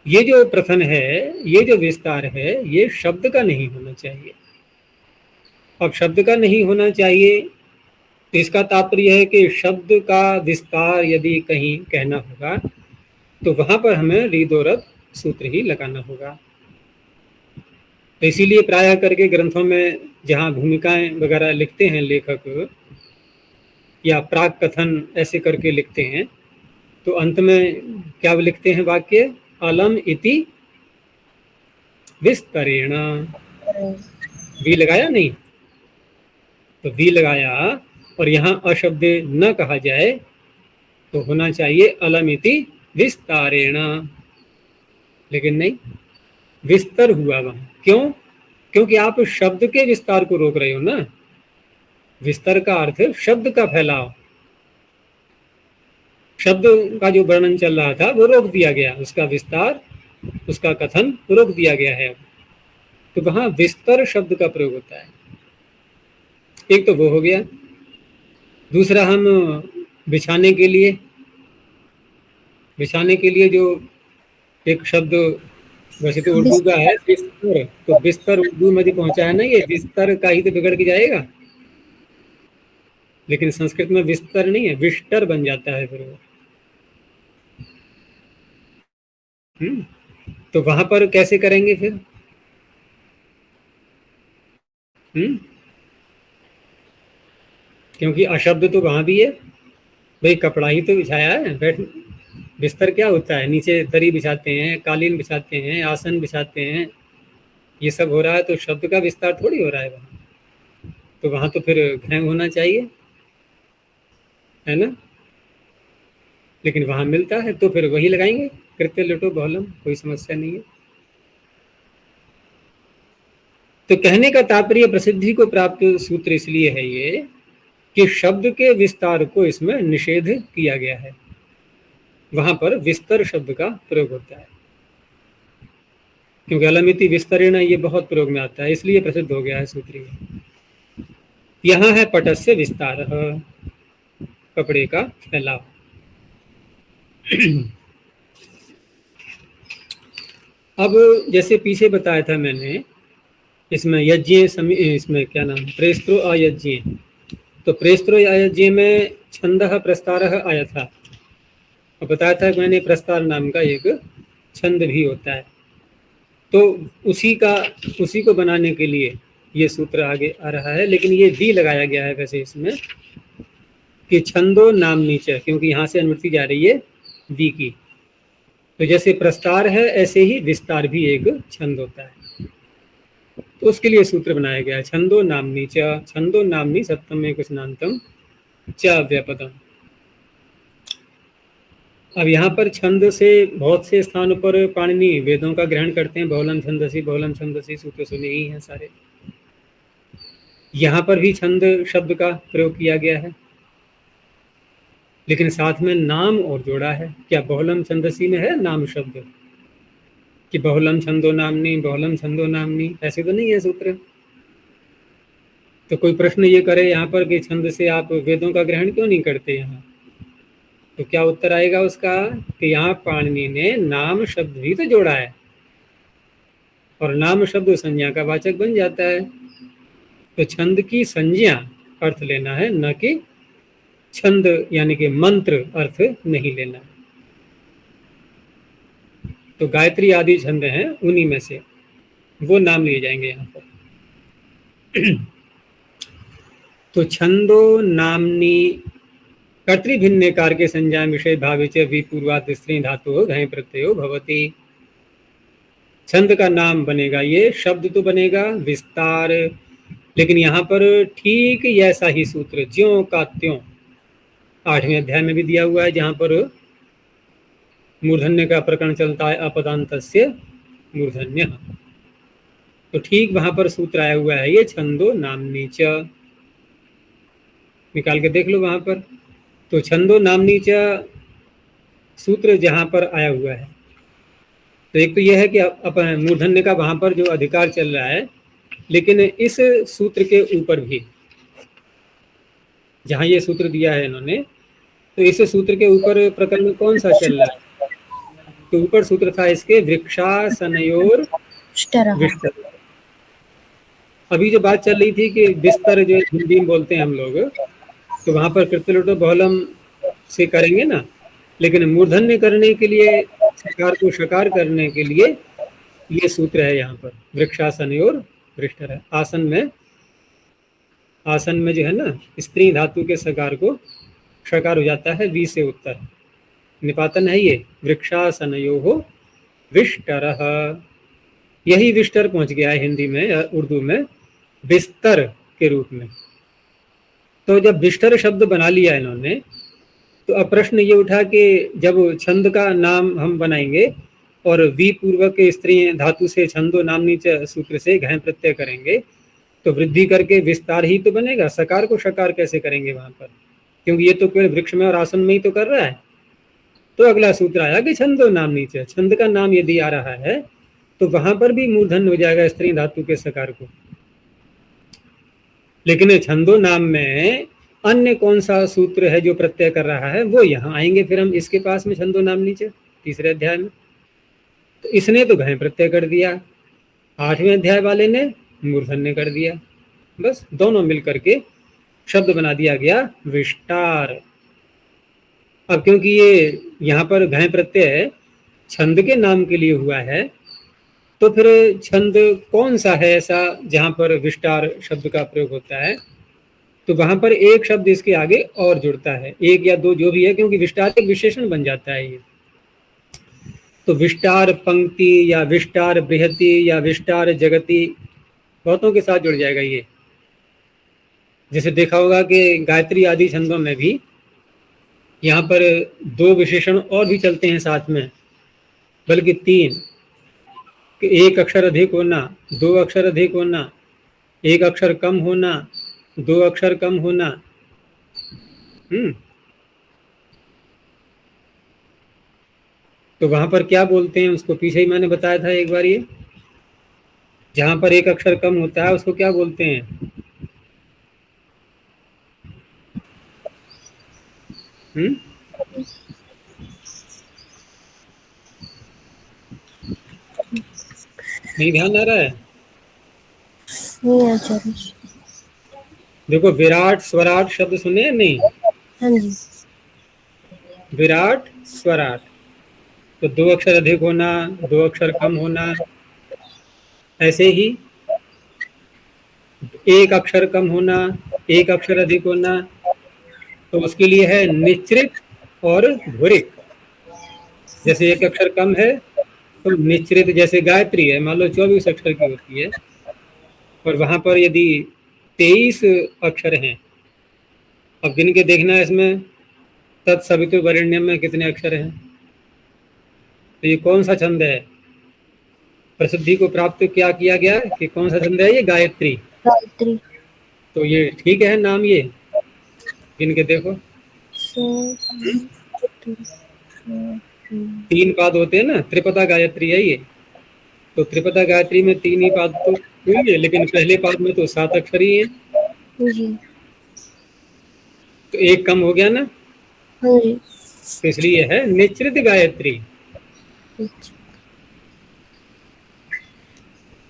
ये जो प्रथन है, ये जो विस्तार है, ये शब्द का नहीं होना चाहिए। अब शब्द का नहीं होना चाहिए तो इसका तात्पर्य है कि शब्द का विस्तार यदि कहीं कहना होगा तो वहां पर हमें रीदोरप सूत्र ही लगाना होगा। तो इसीलिए प्रायः करके ग्रंथों में जहाँ भूमिकाएं वगैरह लिखते हैं लेखक, या प्राक कथन ऐसे करके लिखते हैं, तो अंत में क्या लिखते हैं वाक्य, अलम इति विस्तरेण। वी लगाया नहीं, तो वी लगाया और यहाँ अशब्द न कहा जाए तो होना चाहिए अलम इति विस्तारेण, लेकिन नहीं, विस्तर हुआ वहां। क्यों? क्योंकि आप शब्द के विस्तार को रोक रहे हो ना। विस्तार का अर्थ शब्द का फैलाव, शब्द का जो वर्णन चल रहा था वो रोक दिया गया, उसका विस्तार, उसका कथन रोक दिया गया है। तो वहां विस्तर शब्द का प्रयोग होता है। एक तो वो हो गया। दूसरा, हम बिछाने के लिए, बिछाने के लिए जो एक शब्द वैसे तो उर्दू का है बिस्तर, तो बिस्तर उर्दू में जो पहुंचा है ना, ये बिस्तर का ही तो बिगड़ के जाएगा, लेकिन संस्कृत में बिस्तर नहीं है, विस्तर बन जाता है फिर वो। तो वहां पर कैसे करेंगे फिर? क्योंकि अशब्द तो वहां भी है भाई, कपड़ा ही तो बिछाया है, बैठ, बिस्तर क्या होता है? नीचे दरी बिछाते हैं, कालीन बिछाते हैं, आसन बिछाते हैं, ये सब हो रहा है, तो शब्द का विस्तार थोड़ी हो रहा है वहां। तो वहां तो फिर घृ होना चाहिए, है ना? लेकिन वहां मिलता है तो फिर वही लगाएंगे, कृत्य लुटो बहुलम, कोई समस्या नहीं है। तो कहने का तात्पर्य प्रसिद्धि को प्राप्त सूत्र इसलिए है ये कि शब्द के विस्तार को इसमें निषेध किया गया है, वहां पर विस्तर शब्द का प्रयोग होता है। क्योंकि अलमिति विस्तरेण ये बहुत प्रयोग में आता है, इसलिए प्रसिद्ध हो गया है सूत्र। यहाँ है पटस्य विस्तार, कपड़े का फैलाव। अब जैसे पीछे बताया था मैंने, इसमें यज्ञ इसमें क्या नाम, प्रेस्त्रो अयज्ञ, तो प्रेस्त्रो अयज्ञ में छंदः प्रस्तारः आया था, और बताया था कि मैंने प्रस्तार नाम का एक छंद भी होता है। तो उसी को बनाने के लिए ये सूत्र आगे आ रहा है, लेकिन ये भी लगाया गया है वैसे इसमें कि छंदो नाम नीचे, क्योंकि यहाँ से अनुवृत्ति जा रही है वी की। तो जैसे प्रस्तार है ऐसे ही विस्तार भी एक छंद होता है, तो उसके लिए सूत्र बनाया गया है छंदो नामनी च, छंदो नामनी सप्तम में कुछ नान्तम च व्यपदम। अब यहाँ पर छंद से बहुत से स्थानों पर पाणिनि वेदों का ग्रहण करते हैं, बहुलम छंदसी सूत्र सुने ही हैं सारे। यहाँ पर भी छंद शब्द का प्रयोग किया गया है, लेकिन साथ में नाम और जोड़ा है। क्या बहुलम छंदसी में है नाम शब्द कि बहुलम छंदो नामनी, बहुलम छंदो नामनी, ऐसे तो नहीं है सूत्र। तो कोई प्रश्न ये करे यहाँ पर कि छंद से आप वेदों का ग्रहण क्यों नहीं करते यहाँ, तो क्या उत्तर आएगा उसका कि यहाँ पाणिनि ने नाम शब्द भी तो जोड़ा है, और नाम शब्द संज्ञा का वाचक बन जाता है। तो छंद की संज्ञा अर्थ लेना है, न कि छंद यानी कि मंत्र अर्थ नहीं लेना। तो गायत्री आदि छंद हैं, उन्हीं में से वो नाम लिए जाएंगे यहाँ पर। तो छंदो नामनी कर्तृभिन्नकार के संज्ञा विषय भाविच विपूर्वात् स्त्री धातु घय प्रत्ययो भवति। छंद का नाम बनेगा, ये शब्द तो बनेगा विस्तार, लेकिन यहाँ पर ठीक ऐसा ही सूत्र ज्यों का त्यों 8वें अध्याय में भी दिया हुआ है, जहाँ पर मूर्धन्य का प्रकरण चलता है, अपदान्तस्य मूर्धन्य। तो ठीक वहां पर सूत्र आया हुआ है ये छंदो नामनी च, निकाल के देख लो वहां पर। तो छंदो नामनी च सूत्र जहां पर आया हुआ है, तो एक तो यह है कि अपन मूर्धन्य का वहां पर जो अधिकार चल रहा है, लेकिन इस सूत्र के ऊपर भी जहां ये सूत्र दिया है इन्होंने, तो इस सूत्र के ऊपर प्रकरण कौन सा चल रहा है? तो ऊपर सूत्र था इसके वृक्षासनयोर विस्तर। अभी जो बात चल रही थी कि बिस्तर जो हिंदी में बोलते हैं हम लोग, तो वहां पर कृत्यलुटो बहुलम से करेंगे ना, लेकिन मूर्धन्य करने के लिए, सकार को शकार करने के लिए ये सूत्र है यहाँ पर वृक्षासनयोर विस्तर है। आसन में जो है ना, स्त्री धातु के सकार को शकार हो जाता है वी से उत्तर, निपातन है ये वृक्षासनयो हो विष्टरः, यही विष्टर पहुंच गया है हिंदी में या उर्दू में बिस्तर के रूप में। तो जब बिस्तर शब्द बना लिया इन्होंने, तो अब प्रश्न ये उठा कि जब छंद का नाम हम बनाएंगे और वी पूर्वक स्त्रीलिंग धातु से छंदो नामनी च सूत्र से घय प्रत्यय करेंगे, तो वृद्धि करके विस्तार ही तो बनेगा, सकार को शकार कैसे करेंगे वहां पर, क्योंकि ये तो केवल वृक्ष में और आसन में ही तो कर रहा है। तो अगला सूत्र आया कि छंदो नामनी च, छंद का नाम यदि आ रहा है तो वहां पर भी मूर्धन हो जाएगा स्त्री धातु के सकार को। लेकिन छंदो नाम में अन्य कौन सा सूत्र है जो प्रत्यय कर रहा है, वो यहाँ आएंगे फिर हम इसके पास में छंदो नाम नीचे तीसरे अध्याय में। तो इसने तो घय प्रत्यय कर दिया, 8वें अध्याय वाले ने मूर्धन्य ने कर दिया, बस दोनों मिलकर के शब्द बना दिया गया विष्टार। अब क्योंकि ये यहाँ पर घय प्रत्यय छंद के नाम के लिए हुआ है, तो फिर छंद कौन सा है ऐसा जहां पर विष्टार शब्द का प्रयोग होता है, तो वहां पर एक शब्द इसके आगे और जुड़ता है, एक या दो जो भी है, क्योंकि विष्टार एक विशेषण बन जाता है ये। तो विष्टार पंक्ति या विष्टार बृहति या विष्टार जगति बहुतों के साथ जुड़ जाएगा ये। जैसे देखा होगा कि गायत्री आदि छंदों में भी यहाँ पर 2 विशेषण और भी चलते हैं साथ में, बल्कि 3, कि 1 अक्षर अधिक होना, 2 अक्षर अधिक होना, 1 अक्षर कम होना, 2 अक्षर कम होना। तो वहां पर क्या बोलते हैं उसको, पीछे ही मैंने बताया था एक बार, ये जहां पर 1 अक्षर कम होता है उसको क्या बोलते हैं? नहीं ध्यान आ रहा है? देखो विराट स्वराट शब्द सुने या नहीं? हाँ जी। विराट स्वराट, तो 2 अक्षर अधिक होना, 2 अक्षर कम होना। ऐसे ही 1 अक्षर कम होना, 1 अक्षर अधिक होना, तो उसके लिए है निचृत और धुरिक। जैसे 1 अक्षर कम है तो निचृत, जैसे गायत्री है मान लो 24 अक्षर की होती है, और वहां पर यदि 23 अक्षर हैं, अब गिन के देखना है इसमें तत्सवितुर्वरेण्यम में कितने अक्षर हैं। तो ये कौन सा छंद है? प्रसिद्धि को प्राप्त क्या किया गया कि कौन सा छंद है ये? गायत्री। गायत्री। तो ये ठीक है नाम, ये गिन के देखो। 3 पाद होते हैं ना, त्रिपदा गायत्री है ये। तो त्रिपदा गायत्री में 3 ही पाद तो हुई है, लेकिन पहले पाद में तो 7 अक्षर ही है, तो 1 कम हो गया ना। तो इसलिए है निचृत गायत्री।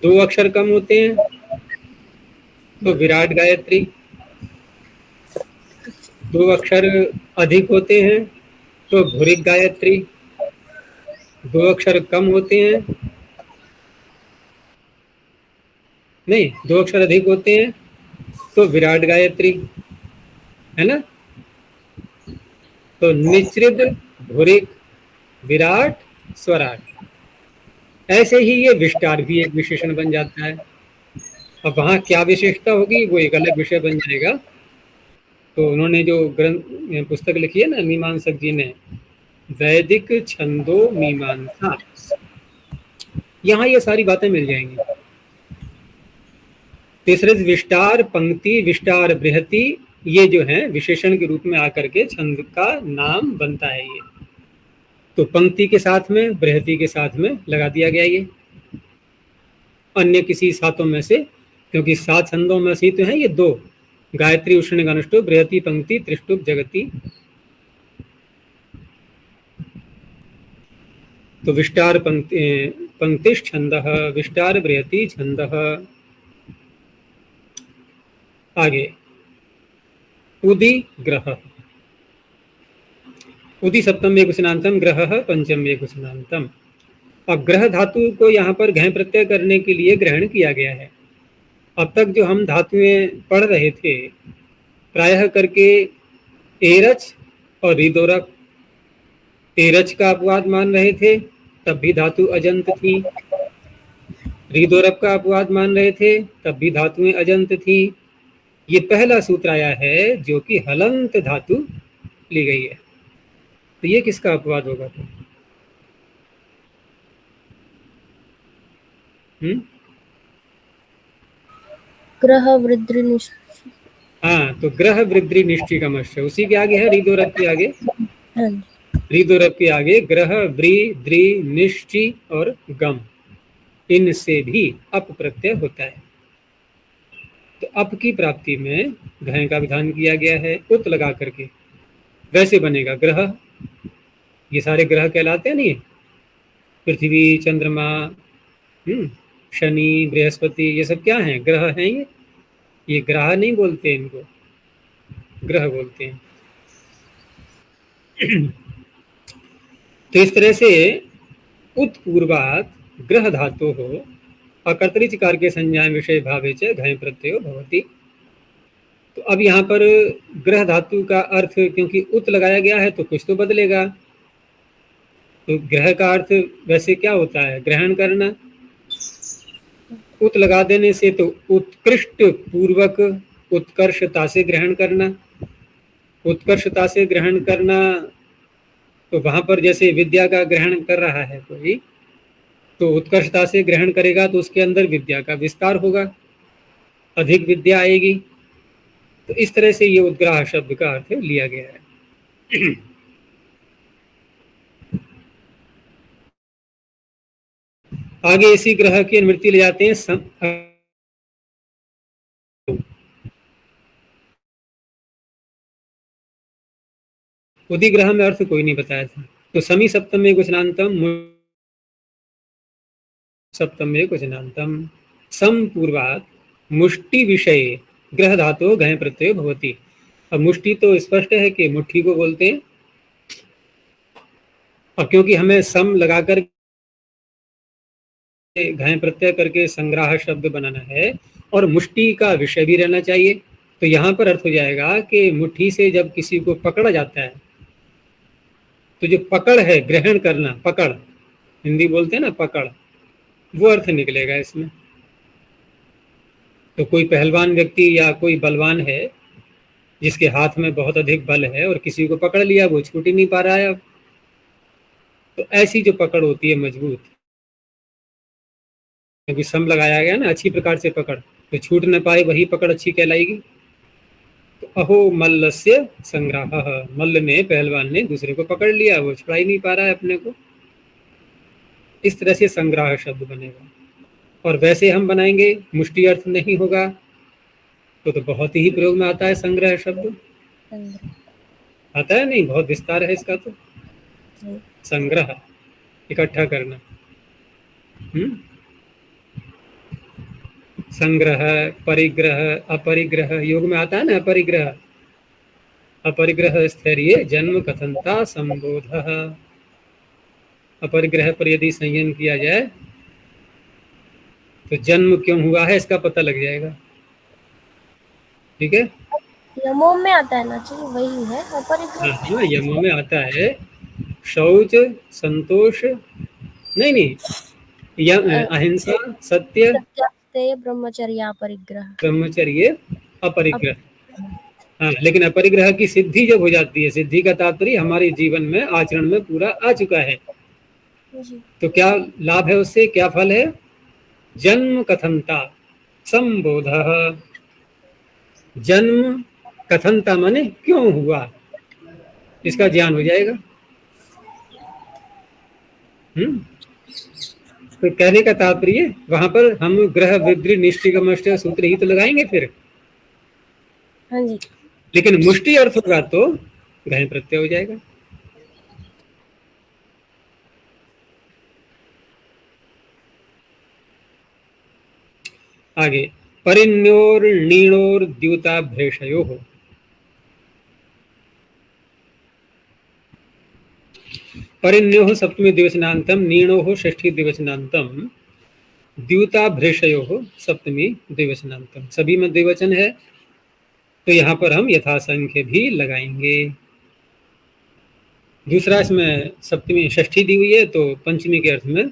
2 अक्षर कम होते हैं तो विराट गायत्री, 2 अक्षर अधिक होते हैं तो भूरिक गायत्री, 2 अक्षर कम होते हैं, नहीं 2 अक्षर अधिक होते हैं तो विराट गायत्री, है ना। तो निचृत, भूरिक, विराट, स्वराट, ऐसे ही ये विष्टार भी एक विशेषण बन जाता है। अब वहां क्या विशेषता होगी वो एक अलग विषय बन जाएगा। तो उन्होंने जो ग्रंथ पुस्तक लिखी है ना मीमांसक जी ने, वैदिक छंदो मीमांसा, यहाँ ये सारी बातें मिल जाएंगी। तीसरे विष्टार पंक्ति, विष्टार बृहति, ये जो है विशेषण के रूप में आकर के छंद का नाम बनता है ये। तो पंक्ति के साथ में, बृहति के साथ में लगा दिया गया ये, अन्य किसी सातों में से, क्योंकि 7 छंदों में से तो है ये 2, गायत्री, उष्ण, अनुष्टुप, बृहति, पंक्ति, त्रिष्टुप, जगति। तो विष्टार पंक्तिश छंदः, विष्टार बृहति छंदः। आगे उदि ग्रह, उदि सप्तम एकवचनांतम, ग्रह पंचम एकवचनांतम। अब ग्रह धातु को यहाँ पर घय प्रत्यय करने के लिए ग्रहण किया गया है। अब तक जो हम धातुएं पढ़ रहे थे प्रायः करके एरच और रिदोरक, एरच का अपवाद मान रहे थे तब भी धातु अजंत थी। रीद और अब का अपवाद मान रहे थे, तब भी धातुएं अजंत थी। ये पहला सूत्र आया है जो कि हलंत धातु ली गई है, तो ये किसका अपवाद होगा तो? ग्रह वृद्धि निश्चय। हाँ, तो ग्रह वृद्धि निश्चय का मश्य उसी के आगे है, रीद और अब के आगे। हाँ जी, रीद और अब के आगे ग्रह वृद्धि निश्चय और गम, इनसे भी अप प्रत्यय होता है। तो अप की प्राप्ति में घय का विधान किया गया है उत लगा करके। वैसे बनेगा ग्रह, ये सारे ग्रह कहलाते हैं नहीं, पृथ्वी, चंद्रमा, शनि, बृहस्पति, ये सब क्या हैं? ग्रह हैं। ये ग्रह नहीं बोलते, इनको ग्रह बोलते हैं। तो इस तरह से उत्पूर्वात ग्रह धातु हो अकर्तरी चकार के संज्ञा विषय भावे च घय प्रत्ययो भवति। तो अब यहाँ पर ग्रह धातु का अर्थ क्योंकि उत लगाया गया है तो कुछ तो बदलेगा। तो ग्रह का अर्थ वैसे क्या होता है? ग्रहण करना। उत लगा देने से तो उत्कृष्ट पूर्वक, उत्कर्षता से ग्रहण करना। उत्कर्षता से ग्रहण करना, तो वहां पर जैसे विद्या का ग्रहण कर रहा है कोई, तो उत्कर्षता से ग्रहण करेगा तो उसके अंदर विद्या का विस्तार होगा, अधिक विद्या आएगी। तो इस तरह से ये उद्ग्राह शब्द का अर्थ लिया गया है। आगे इसी ग्रह की अनुवृत्ति ले जाते हैं उदिग्रह में अर्थ कोई नहीं बताया था। तो समी सप्तम में गुचनांतम, सप्तम में गुचनांतम, सम पूर्वात मुष्टि विषय ग्रह धातु घय प्रत्यय भवति। अब मुष्टि तो स्पष्ट है कि मुट्ठी को बोलते हैं, और क्योंकि हमें सम लगाकर घय प्रत्यय करके संग्राह शब्द बनाना है और मुष्टि का विषय भी रहना चाहिए, तो यहाँ पर अर्थ हो जाएगा कि मुट्ठी से जब किसी को पकड़ा जाता है तो जो पकड़ है, ग्रहण करना, पकड़ हिंदी बोलते हैं ना, पकड़, वो अर्थ निकलेगा इसमें। तो कोई पहलवान व्यक्ति या कोई बलवान है जिसके हाथ में बहुत अधिक बल है और किसी को पकड़ लिया, वो छूट ही नहीं पा रहा है अब, तो ऐसी जो पकड़ होती है मजबूत, क्योंकि सम लगाया गया ना, अच्छी प्रकार से पकड़, तो छूट न पाए वही पकड़ अच्छी कहलाएगी। तो अहो मल्लस्य संग्राह, मल्ल ने, पहलवान ने दूसरे को पकड़ लिया, वो छुड़ा ही नहीं पा रहा है अपने को, इस तरह से संग्राह शब्द बनेगा। और वैसे हम बनाएंगे मुष्टि अर्थ नहीं होगा तो बहुत ही प्रयोग में आता है संग्रह शब्द, आता है नहीं, बहुत विस्तार है इसका। तो संग्रह इकट्ठा करना, संग्रह, परिग्रह, अपरिग्रह, योग में आता है ना अपरिग्रह, अपरिग्रह स्थैर्य जन्म कथनता संबोध। अपरिग्रह पर यदि संयम किया जाए तो जन्म क्यों हुआ है इसका पता लग जाएगा। ठीक है, यमों में आता है ना जी, वही है अपरिग्रह। हाँ, यमों में आता है शौच, संतोष, नहीं, अहिंसा, सत्य, ब्रह्मचर्य, अपरिग्रह, ब्रह्मचर्य, अपरिग्रह। हाँ, लेकिन अपरिग्रह की सिद्धि जब हो जाती है, सिद्धि का तात्पर्य हमारे जीवन में, आचरण में पूरा आ चुका है, तो क्या लाभ है उससे, क्या फल है? जन्म कथनता संबोध। जन्म कथनता माने क्यों हुआ, इसका ज्ञान हो जाएगा। तो कहने का तात्पर्य वहां पर हम ग्रह वृद्धि निष्ठिगम सूत्र ही तो लगाएंगे फिर। हाँ जी, लेकिन मुष्टि अर्थ होगा तो घय प्रत्यय हो जाएगा। आगे परिण्योर नीणोर द्युताभ्रेषयो हो। परिण्यो सप्तमी द्विवचनांतम, नीणो षष्ठी द्विवचनांतम, द्युताभ्रेषयो सप्तमी द्विवचनांतम, सभी में द्विवचन है, तो यहाँ पर हम यथासंख्य भी लगाएंगे। दूसरा इसमें सप्तमी षष्ठी दी हुई है, तो पंचमी के अर्थ में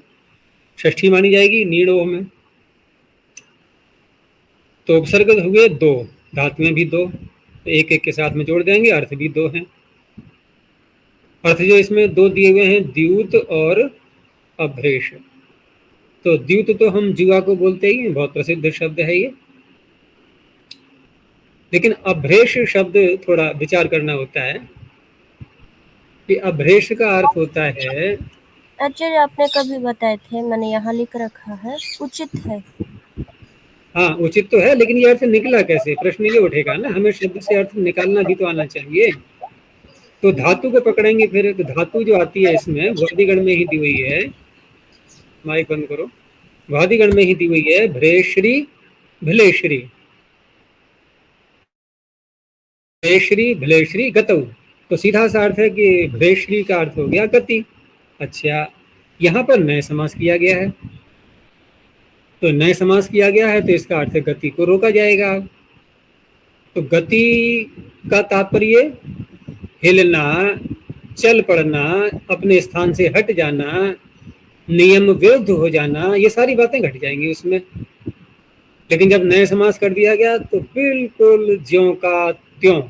षष्ठी मानी जाएगी नीड़ो में। तो उपसर्ग हुए दो, धातुएं भी दो, तो एक एक के साथ में जोड़ देंगे, अर्थ भी दो हैं। अर्थ जो इसमें दो दिए हुए हैं, द्यूत और अभ्रेष। तो द्यूत तो हम जुआ को बोलते ही हैं, बहुत प्रसिद्ध शब्द है ये। लेकिन अभ्रेष शब्द थोड़ा विचार करना होता है कि अभ्रेष का अर्थ होता है, आचार्य आपने कभी बताए थे, मैंने यहाँ लिख रखा है, उचित है। हाँ उचित तो है, लेकिन ये अर्थ निकला कैसे, प्रश्न ये उठेगा ना, हमें शब्द से अर्थ निकालना भी तो आना चाहिए। तो धातु को पकड़ेंगे फिर, तो धातु जो आती है इसमें वादिगण में ही दी हुई है, माइक बंद करो, वादिगण में ही दी हुई है, भ्रेश्री भलेश्री, भ्रेश्री भलेश्री गतऊ। तो सीधा सा अर्थ है कि भ्रेश्री का अर्थ हो गया गति। अच्छा, यहाँ पर नए समास किया गया है, तो नए समास किया गया है तो इसका अर्थ है गति को रोका जाएगा। तो गति का तात्पर्य हिलना, चल पड़ना, अपने स्थान से हट जाना, नियम विरुद्ध हो जाना, ये सारी बातें घट जाएंगी उसमें। लेकिन जब नए समास कर दिया गया तो बिल्कुल ज्यों का त्यों,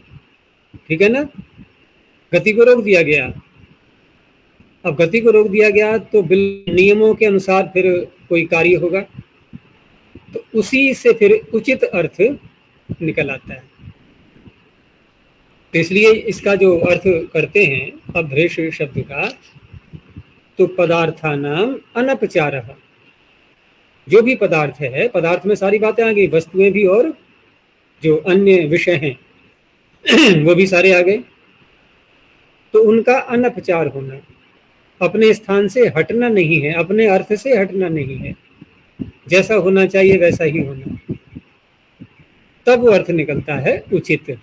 ठीक है ना, गति को रोक दिया गया। अब गति को रोक दिया गया तो नियमों के अनुसार फिर कोई कार्य होगा, तो उसी से फिर उचित अर्थ निकल आता है। तो इसलिए इसका जो अर्थ करते हैं अभ्रेष शब्द का, तो पदार्थानाम अनपचारः, जो भी पदार्थ है, पदार्थ में सारी बातें आ गई, वस्तुएं भी और जो अन्य विषय हैं वो भी सारे आ गए। तो उनका अनपचार होना, अपने स्थान से हटना नहीं है, अपने अर्थ से हटना नहीं है, जैसा होना चाहिए वैसा ही होना, तब वो अर्थ निकलता है उचित।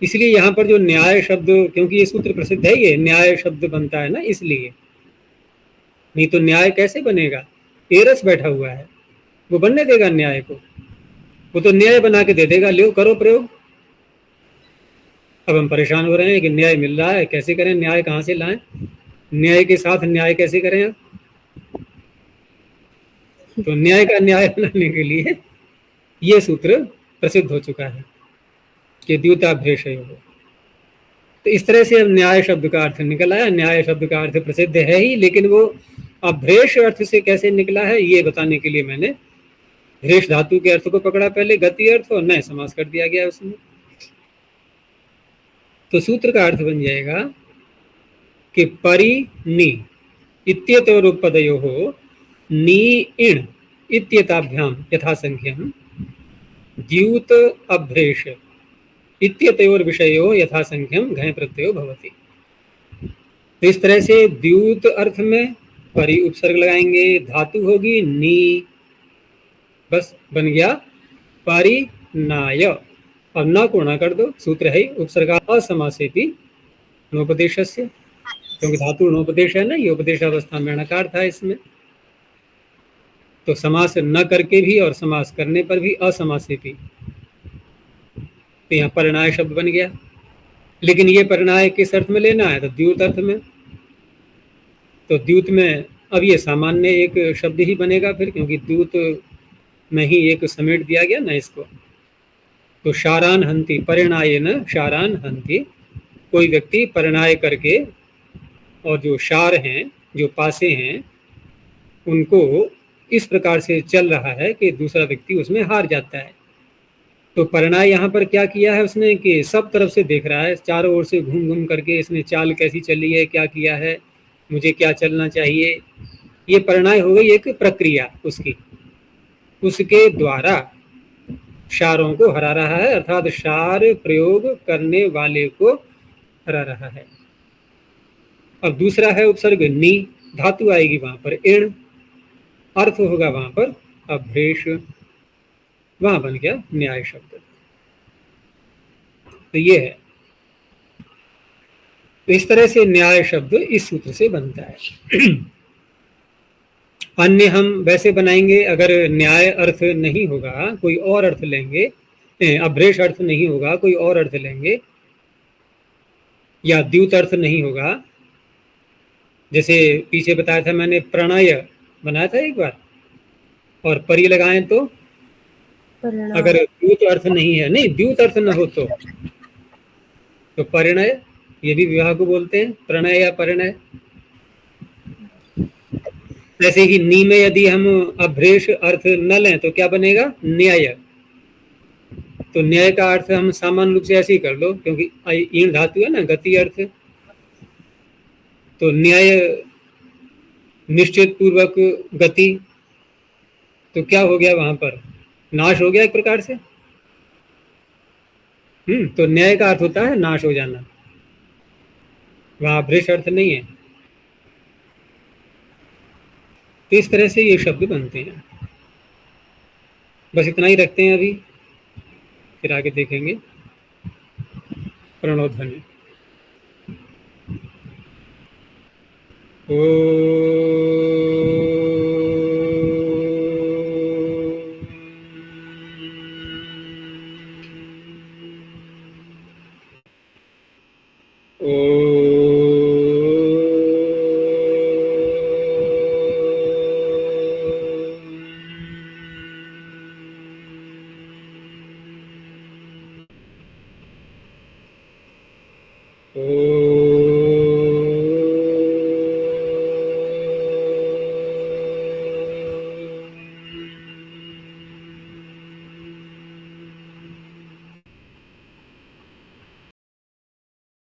इसलिए यहाँ पर जो न्याय शब्द, क्योंकि ये सूत्र प्रसिद्ध है, ये न्याय शब्द बनता है ना, इसलिए। नहीं तो न्याय कैसे बनेगा, एरस बैठा हुआ है, वो बनने देगा न्याय को, वो तो न्याय बना के दे देगा, लो करो प्रयोग। अब हम परेशान हो रहे हैं कि न्याय मिल रहा है, कैसे करें, न्याय कहाँ से लाएं, न्याय के साथ न्याय कैसे करें अब? तो न्याय का न्याय बनाने के लिए ये सूत्र प्रसिद्ध हो चुका है कि द्यूताभ्रेषयो हो। तो इस तरह से अब न्याय शब्द का अर्थ निकल आया। न्याय शब्द का अर्थ प्रसिद्ध है ही, लेकिन वो अभ्रेष अर्थ से कैसे निकला है ये बताने के लिए मैंने भ्रेष धातु के अर्थ को पकड़ा पहले, गति अर्थ, और नए समास कर दिया गया उसमें। तो सूत्र का अर्थ बन जाएगा कि परि नी इत्येतयोरुपपदयोः नी इण इत्येताभ्याम यथासंख्यम द्यूत अभ्रेष इत्येतयोर विषयो यथासंख्यम घय प्रत्ययो भवति। तो इस तरह से द्यूत अर्थ में परि उपसर्ग लगाएंगे, धातु होगी नी, बस बन गया परिनाय। अब न को न कर दो, सूत्र है उपसर्गा असमासेपि नोपदेशस्य, क्योंकि धातु नोपदेश है ना, ये उपदेशावस्था में णकार था इसमें। तो समास न करके भी और समास करने पर भी असमासेपि, तो यहाँ परिणाय शब्द बन गया। लेकिन ये परिणाय किस अर्थ में लेना है, तो द्यूत अर्थ में। तो द्यूत में अब ये सामान्य एक शब्द ही बनेगा फिर, क्योंकि द्यूत में ही एक समेट दिया गया ना इसको। तो शारान हंति परिणायेन शारान हंति, कोई व्यक्ति परिणाय करके, और जो शार हैं, जो पासे हैं, उनको इस प्रकार से चल रहा है कि दूसरा व्यक्ति उसमें हार जाता है। तो परिणाय यहाँ पर क्या किया है उसने कि सब तरफ से देख रहा है, चारों ओर से घूम घूम करके इसने चाल कैसी चली है, क्या किया है, मुझे क्या चलना चाहिए। ये परिणाय हो गई एक प्रक्रिया उसकी, उसके द्वारा शारों को हरा रहा है, अर्थात शार प्रयोग करने वाले को हरा रहा है। अब दूसरा है उपसर्ग नी, धातु आएगी वहां पर इण, अर्थ होगा वहां पर अभ्रेष, वहां बन गया न्याय शब्द। तो ये है, तो इस तरह से न्याय शब्द इस सूत्र से बनता है। अन्य हम वैसे बनाएंगे, अगर न्याय अर्थ नहीं होगा कोई और अर्थ लेंगे, अभ्रेष अर्थ नहीं होगा कोई और अर्थ लेंगे, या द्युत अर्थ नहीं होगा। जैसे पीछे बताया था मैंने, प्रणय बनाया था एक बार, और परी लगाएं तो परिणाम। अगर द्युत अर्थ नहीं है, नहीं द्युत अर्थ न हो तो परिणय, ये भी विवाह को बोलते हैं, प्रणय या परिणय। जैसे ही नी में यदि हम अभ्रेष अर्थ न लें तो क्या बनेगा, न्याय। तो न्याय का अर्थ हम सामान्य रूप से ऐसे ही कर लो, क्योंकि ईण धातु है ना, गति अर्थ, तो न्याय निश्चित पूर्वक गति। तो क्या हो गया वहां पर, नाश हो गया एक प्रकार से। तो न्याय का अर्थ होता है नाश हो जाना, वहां अभ्रेष अर्थ नहीं है। तो इस तरह से ये शब्द बनते हैं। बस इतना ही रखते हैं अभी, फिर आगे देखेंगे। प्रणव ध्वनि। ओ